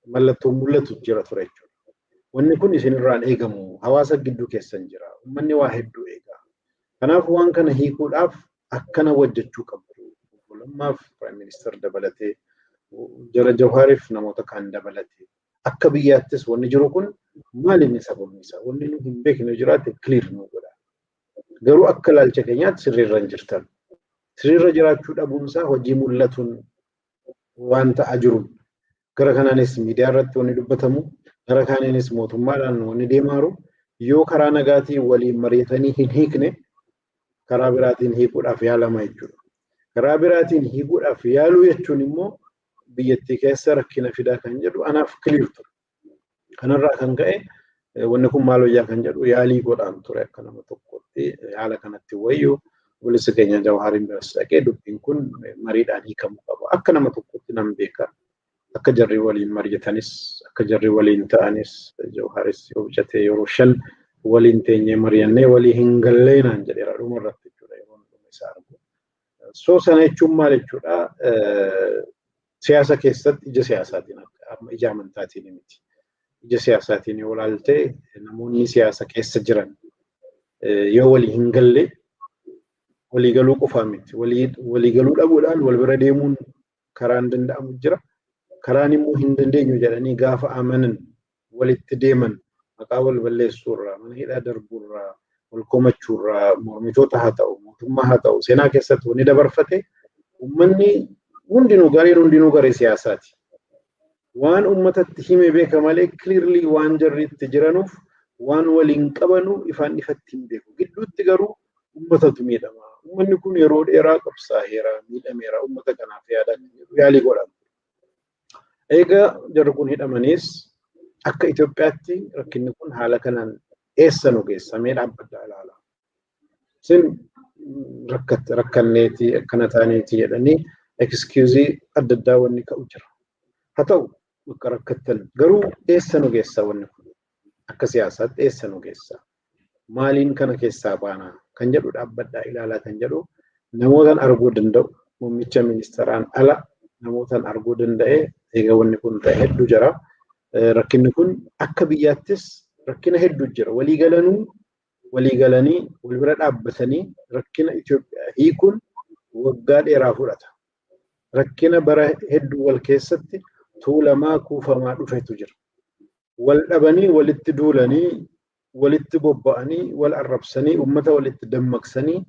Speaker 2: Mallattoon mul'atu jira ture jechuudha. Wanni kun isinirraan eegamu hawaasa gidduu keessan jira. Uummanni waa hedduu eega. Kanaaf waan kana hiikuudhaaf akkana hojjechuu qabdu. Lammaaf Prime Minister dabalatee jara Jawaariif namoota kaan dabalatee akka biyyaattis wanni jiru kun maaliin sababni isaa wanni nu hin beekne jiraate clear nu godha. Garuu akka ilaalcha keenyaatti sirriirra hin jirtan. Sirriirra jiraachuu dhabuun isaa hojii mul'atuun waan ta'aa jiruun gara kanaanis miidiyaa irratti wanni dubbatamu gara kanaanis mootummaadhaan wanni deemaaru yoo karaa nagaatiin waliin mari'atanii hin hiikne karaa biraatiin hiikuudhaaf yaalama jechuudha. Karaa biraatiin hiikuudhaaf yaaluu jechuun immoo biyyattii keessa rakkina fidaa kan jedhu anaaf kiliirtu. Kanarraa kan ka'e wanni kun maal hojjaa kan jedhu yaalii godhaan ture akka nama tokkotti haala kanatti wayyu Walitti keenya Jawahariin biras dhaqee dubbiin kun mariidhaan hiikamuu qaba. Akka nama tokkotti nan beeka. Akka jarri waliin mari'atanis akka jarri waliin ta'anis Jawaharis yoo hojjete yeroo 5 waliin teenyee mari'annee walii hin gallee naan jedheera dhuma irratti jechuudha yeroo dhuma isaa argu. So sana jechuun maal jechuudha siyaasa keessatti ija siyaasaatiin amma ija amantaatiin miti. Ija siyaasaatiin yoo ilaalte namoonni siyaasa keessa jiran yoo walii hin galle walii galuu qofaa miti. Walii galuu dhabuudhaan wal bira deemuun karaan danda'amu jira. Karaan immoo hin dandeenyu jedhanii gaafa amanan walitti deeman maqaa wal balleessuurraa mana hidhaa darbuurraa wal komachuurraa mormitoota haa ta'u mootummaa haa ta'u seenaa keessatti wanni dabarfate uummanni hundinuu gareen hundinuu garee siyaasaati. Waan uummatatti hime beeka malee clearly waan jarriitti jiranuuf waan waliin qabanu ifaan ifatti hin beeku. Gidduutti garuu uummatatu miidhama. Uummanni kun yeroo dheeraa qabsaa'eera miidhameera uummata kanaaf yaada yaalii godhama. Egaa jarri kun hidhamanis akka Itoophiyaatti rakkinni kun haala kanaan eessa nu geessamee dhaabbata ilaala. Sin rakkanneeti akkana taaneeti jedhanii excuse adda addaa wanni ka'u jira. Haa ta'u akka rakkattan garuu eessa nu geessa wanni kun akka siyaasaatti eessa nu geessa. Maaliin kana keessaa baana kan jedhu dhaabbata ilaalaa kan jedhu namootaan arguu danda'u muummicha ministeeraan ala namootaan arguu danda'e egaa wanni kun ta'e hedduu jira. Rakkinni kun akka biyyaattis rakkina hedduu jira. Walii galanii wal bira dhaabbatanii rakkina Itoophiyaa hiikuun waggaa dheeraa fudhata. Rakkina bara hedduu wal keessatti tuulamaa kuufamaa dhufetu jira. Wal dhabanii walitti duulanii walitti bobba'anii wal arrabsanii uummata walitti dammaqsanii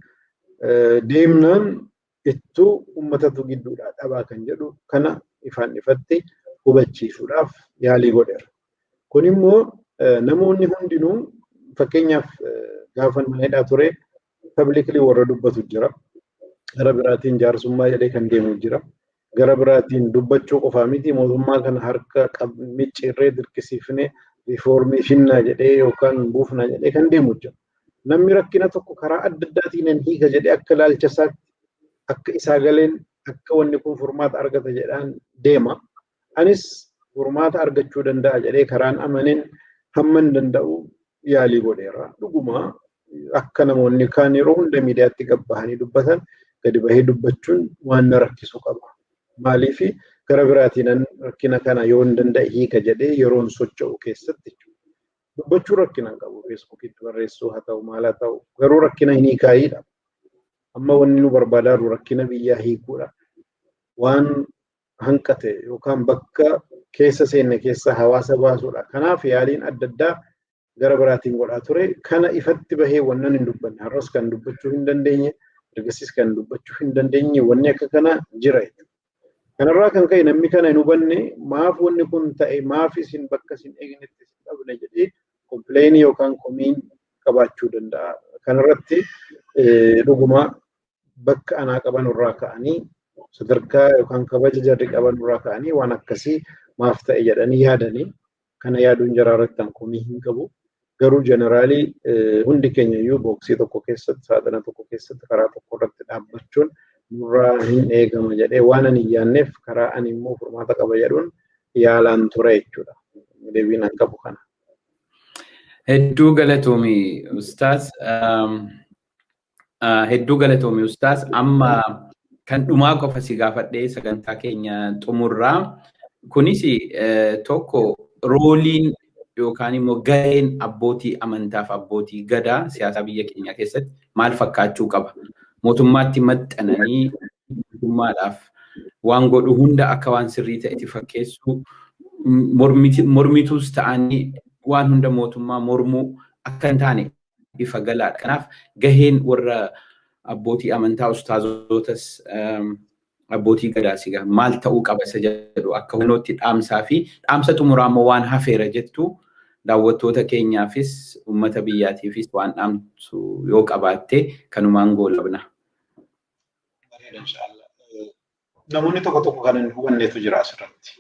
Speaker 2: deemnaan ittuu uummatatu gidduudhaa dhabaa kan jedhu kana ifaan ifatti hubachiisuudhaaf yaalii godheera. Kun immoo namoonni hundinuu fakkeenyaaf gaafa mana hidhaa ture publicly warra dubbatu jira. Gara biraatiin jaarsummaa jedhee kan deemu jira. Gara biraatiin dubbachuu qofaa miti mootummaa kana harka micciirree dirqisiifnee riifoormii finnaa jedhee yookaan buufnaa jedhee kan deemu jira. Namni rakkina tokko karaa adda addaatiin hiika jedhee akka ilaalcha isaatti akka isaa galeen akka wanni kun furmaata argata jedhaan deema. Anis furmaata argachuu danda'a jedhee karaan amaneen hamman danda'u yaalii godheera. Dhuguma akka namoonni kaan yeroo hunda miidiyaatti gabbahanii dubbatan gadi bahee dubbachuun waan na rakkisu qaba. Maaliif gara biraatiin rakkina kana yoo hin danda'e hiika jedhee yeroon socho'u keessatti dubbachuu rakkina qabu. Feesbuukitti barreessuu haa ta'u maal haa ta'u garuu rakkina hin hiikaayiidha. Amma wanni nu barbaadaru rakkina biyyaa hiikuudha. Waan hanqate yookaan bakka keessa seenne keessa hawaasa baasuudha. Kanaaf yaaliin adda addaa gara biraatiin godhaa ture. Kana ifatti bahee wannan hin dubbanne. Har'as kan dubbachuu hin dandeenye, ergasiis kan dubbachuu hin dandeenye wanni akka kana jira. Kanarraa kan ka'e namni kana hin hubanne maaf wanni kun ta'e maaf isin bakka isin eegnetti dhabne jedhee kompleenii yookaan komiin qabaachuu danda'a. Kanarratti dhuguma bakka anaa qaban irraa ka'anii sadarkaa yookaan kabaja jarri qaban irraa ka'anii waan akkasii maaf ta'e jedhanii yaadanii kana yaaduun jaraarratti komii hin qabu. Garuu jeneraalii hundi keenya iyyuu booksii tokko keessatti saaxina tokko keessatti karaa tokko irratti dhaabbachuun nurraa hin eegama jedhee waan ani yaanneef karaa ani immoo furmaata qaba jedhuun yaalaan ture jechuudha. Deebiin an qabu kana.
Speaker 1: Hedduu galatoomii Ustaaz. Hedduu galatoomii Ustaaz. Amma kan dhumaa qofa si gaafadhee sagantaa keenya xumurraa. Kunis tokko rooliin yookaan immoo gaheen abbootii amantaaf abbootii gadaa siyaasa biyya keenya keessatti maal fakkaachuu qaba? Mootummaatti maxxananii mootummaadhaaf waan godhu hunda akka waan sirrii ta'etti fakkeessu mormituus ta'anii waan hunda mootummaa mormuu akka hin taane ifa galaadha. Kanaaf gaheen warra abbootii amantaa ustaazotas abbootii gadaa sigaa maal ta'uu qaba isa jedhu akka hubannootti dhaamsaa fi dhaamsa xumuraa immoo waan hafeera jettu daawwattoota keenyaafis uummata biyyaatiifis waan dhaamtu yoo qabaatte kanumaan goolabna.
Speaker 2: Namoonni tokko tokko kan hin hubanneetu jira asirratti.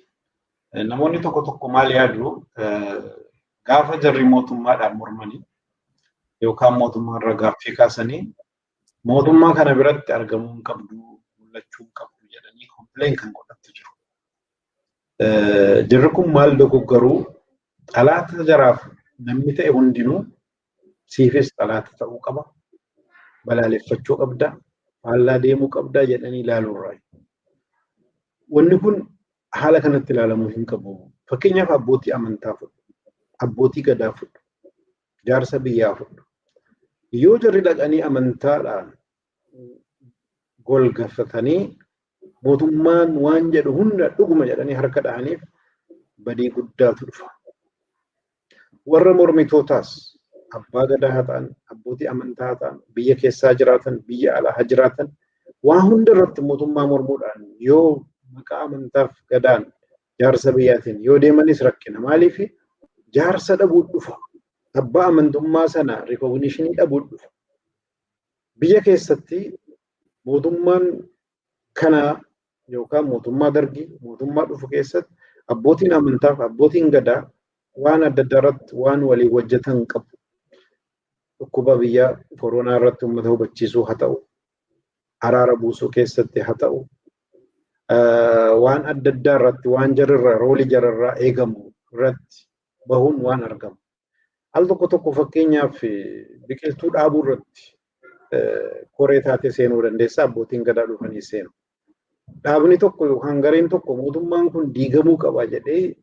Speaker 2: Namoonni tokko tokko maal yaadu gaafa jarri mootummaadhaan mormanii yookaan mootummaarra gaaffii kaasanii mootummaa kana biratti argamuu hin qabdu, mul'achuu hin qabdu jedhanii kompileen kan godhatu jiru. Jarri kun maal dogoggaruu xalaata jaraaf namni ta'e hundinuu siifis xalaata ta'uu qaba, balaaleffachuu qabda, faallaa deemuu qabda jedhanii ilaaluurraa. Wanni kun haala kanatti ilaalamuu hin qabu. Fakkeenyaaf abbootii amantaa fudhu, abbootii gadaa fudhu, jaarsa biyyaa fudhu. Yoo jarri dhaqanii amantaadhaan golgafatanii mootummaan waan jedhu hunda dhuguma jedhanii harka dhahaniif badii guddaatu dhufa. Warra mormitootaas abbaa gadaa haa ta'an, abbootii amantaa haa ta'an, biyya keessaa jiraatan, biyya alaa haa jiraatan, waan hunda irratti mootummaa mormuudhaan yoo maqaa amantaaf gadaan jaarsa biyyaatiin yoo deemanis rakkina. Maaliif jaarsa dhabuu dhufa. Abbaa amantummaa sana rikogniishinii dhabuu dhufa. Biyya keessatti mootummaan kana yookaan mootummaa dargii, mootummaa dhufu keessatti abbootiin amantaaf abbootiin gadaa waan adda addaa irratti waan walii hojjetan qabu. Dhukkuba biyya koronaa irratti uummata hubachiisuu haa ta'u, araara buusuu keessatti haa ta'u, waan adda addaa irratti waan jarrirraa roolii jarrirraa eegamu irratti bahuun waan argamu. Al tokko tokko fakkeenyaaf biqiltuu dhaabuu irratti koree taatee seenuu dandeessa, abbootiin gadaa dhufanii seenu. Dhaabni tokko yookaan gareen tokko mootummaan kun diigamuu qaba jedhee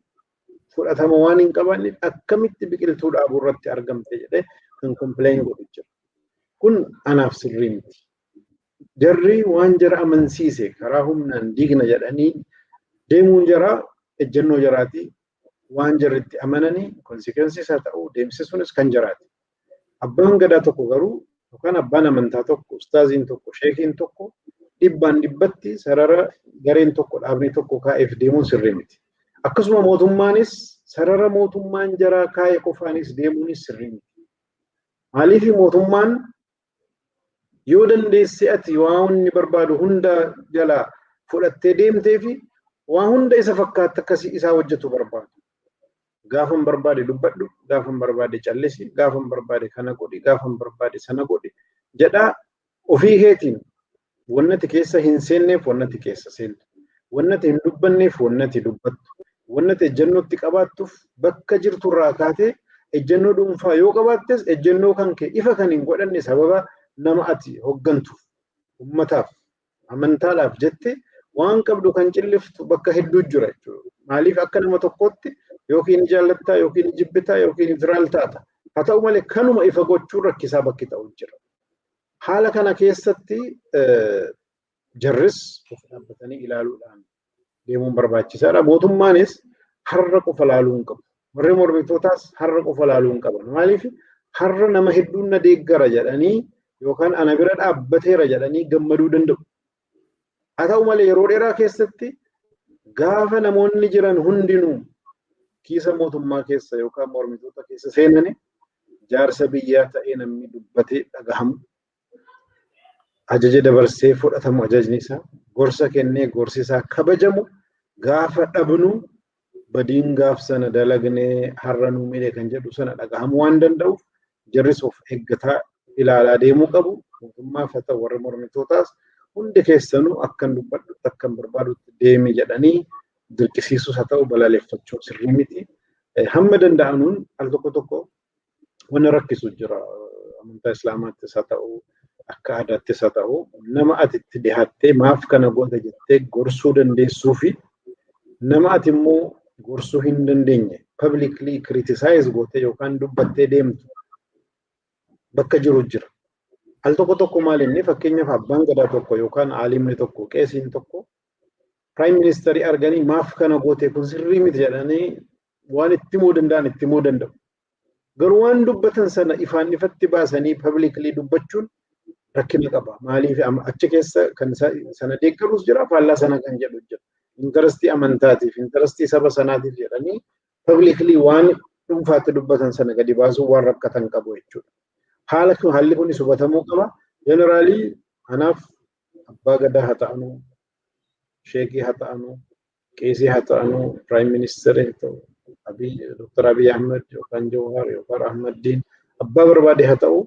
Speaker 2: fudhatama waan hin qabanneef akkamitti biqiltuu dhaabuu irratti argamte jedhee kan kompileen godhu jira. Kun anaaf sirrii miti. Jarri waan jara amansiise karaa humnaan diigna jedhanii deemuun jaraa ejjennoo jaraati. Waan jarritti amananii konsekwensiis haa ta'u deemsi sunis kan jaraati. Abbaan gadaa tokko garuu yookaan abbaan amantaa tokko, ustaaziin tokko, sheekiin tokko dhibbaan dhibbatti sarara gareen tokko dhaabni tokko kaa'eef deemuun sirrii miti. Akkasuma mootummaanis sarara mootummaan jaraa kaa'e qofaanis deemuunis sirrii miti. Maaliif mootummaan yoo dandeesse ati waan inni barbaadu hunda jalaa fudhattee deemtee fi waan hunda isa fakkaatu akkasii isaa hojjetu barbaadu. Gaafan barbaade dubbadhu, gaafan barbaade callisi, gaafan barbaade kana godhi, gaafan barbaade sana godhi jedhaa ofii keetiin wannati keessa hin seenneef wannati keessa seentu, wannati hin dubbanneef wannati dubbattu, wannati ejjennootti qabaattuuf bakka jirturraa kaatee ejjennoo dhuunfaa yoo qabaattes ejjennoo kan kee ifa kan hin godhanne sababa nama ati hoggantuuf, ummataaf, amantaadhaaf jette waan qabdu kan cilliftu bakka hedduu jira jechuudha. Maaliif akka nama tokkootti yookiin jaallattaa yookiin jibbitaa yookiin firaal taata. Haa ta'u malee kanuma ifa gochuun rakkisaa bakki ta'u jira. Haala kana keessatti jarris of dhaabbatanii ilaaluudhaan deemuun barbaachisaadha. Mootummaanis har'a qofa ilaaluu hin qabu. Warri mormitootaas har'a qofa ilaaluu hin qaban. Maaliif har'a nama hedduun na deeggara jedhanii yookaan ana bira dhaabbateera jedhanii gammaduu danda'u. Haa ta'u malee yeroo dheeraa keessatti gaafa namoonni jiran hundinuu kiisa mootummaa keessa yookaan mormitoota keessa seenani jaarsa biyyaa ta'ee namni dubbatee dhagahamu, ajaja dabarsee fudhatamu ajajni isaa, gorsa kennee gorsi isaa kabajamu gaafa dhabnu badiin gaaf sana dalagnee har'a nuu miidhe kan jedhu sana dhagahamuu waan danda'uuf jarris of eeggataa ilaalaa deemuu qabu. Mootummaa haa ta'u warra mormitootaas hundi keessanuu akkan dubbadhutti akkan barbaadutti deemi jedhanii dirqisiisus haa ta'u balaaleffachuun sirrii miti. Hamma danda'anuun al tokko tokko wanna rakkisu jira. Amantaa Islaamaattis haa ta'u akka aadaattis haa ta'u nama ati itti dhihaattee maaf kana goota jettee gorsuu dandeessuu fi nama ati immoo gorsuu hin dandeenye publicly criticize gootee yookaan dubbattee deemtu bakka jiru jira. Al tokko tokko maal inni fakkeenyaaf abbaan gadaa tokko yookaan aalimni tokko qeesiin tokko prime ministeri arganii maaf kana goote kun sirrii miti jedhanii waan itti himuu danda'an itti himuu danda'u. Garuu waan dubbatan sana ifaan ifatti baasanii publicly dubbachuun rakkina qaba. Maaliif achi keessa kan sana deeggarus jira, faallaa sana kan jedhu jira. Intarestii amantaatiif, intarestii saba sanaatiif jedhanii publicly waan dhuunfaatti dubbatan sana gadi baasuu waan rakkatan qabu jechuudha. Haalli kunis hubatamuu qaba. Jeneraalii kanaaf abbaa gadaa haa ta'anu, sheekii haa ta'anu, qeesii haa ta'anu, piraayim ministeerii haa ta'u, Dr. Abiy Ahmed yookaan Jawahar yookaan Ahmadiin abbaa barbaade haa ta'u,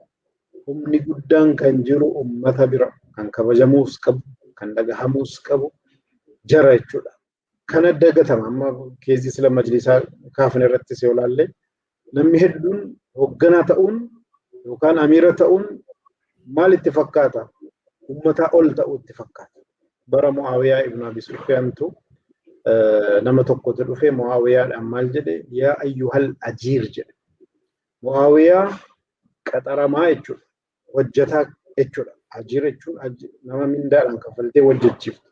Speaker 2: humni guddaan kan jiru ummata bira kan kabajamuus qabu, kan dhagahamuus qabu jara jechuudha. Kana dagatama amma keezii sila majlisaa kaafne irratti si olaalle namni hedduun hoogganaa ta'uun yookaan amiira ta'uun maal itti fakkaata? Ummataa ol ta'uu itti fakkaata. Bara Muawiyaa ibn Abi Sufyaantu nama tokkotu dhufee Muawiyaadhaan maal jedhe? Yaa ayyuhal ajiir jedhe. Muawiyaa qaxaramaa jechuudha. Hojjetaa jechuudha. Ajiir jechuun nama mindaadhaan kaffaltee hojjechiiftu.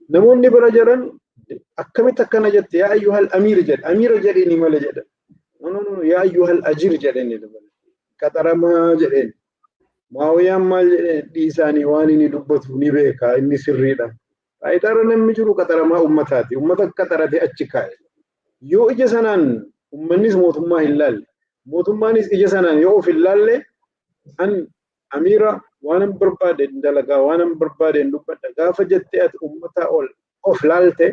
Speaker 2: Namoonni bira jiran akkamitti akkana jette? Yaa ayyuhal amiir jedhe. Amiira jedhini malee jedhe. Yaa ayyuhal ajiir jedheni dabale. Qaxaramaa jedheni. Muawiyaan maal jedhee dhiisaanii waan inni dubbatu ni beeka inni sirriidha. Faayidaan namni jiru qaxaramaa ummataati. Ummata qaxarate achi kaa'e. Yoo ija sanaan ummannis mootummaa hin laalle, mootummaanis ija sanaan yoo of hin laalle an amiira waan an barbaade dalagaa waan an barbaade dubbadha gaafa jettee ati ummataa ol of laalte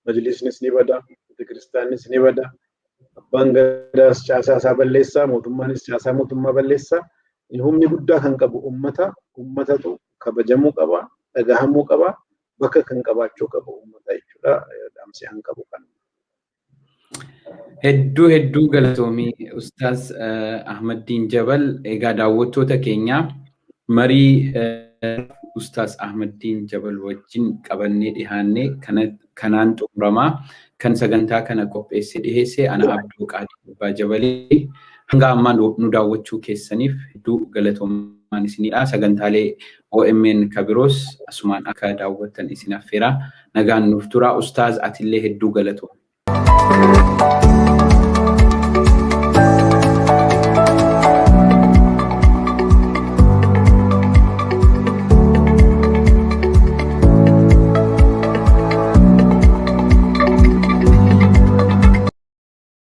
Speaker 2: majlisnis ni bada, kiristaanis ni bada, abbaan gadaas caasaa isaa balleessaa, mootummaanis caasaa mootummaa balleessaa. Humni guddaa kan qabu ummatatu kabajamuu qaba, dhagahamuu qaba, bakka kan qabaachuu qabu ummata jechuudha. Dhaamsi an qabu kan.
Speaker 1: Hedduu galatoomii Ustaaz Ahmadiin Jabal. Egaa daawwattoota keenya marii Ustaaz Ahmadiin Jabal wajjin qabannee dhihaannee kanaan xumuramaa kan sagantaa kana qopheessee dhiheesse ana Abduu Qaadir Abbaa Jabalee. Hanga ammaa nu daawwachuu keessaniif hedduu galatoomaan isinidha. Sagantaalee OMN kabiroos asumaan akka daawwattan isin affeera. Nagaan nuuf tura. Ustaaz atillee hedduu galatooma.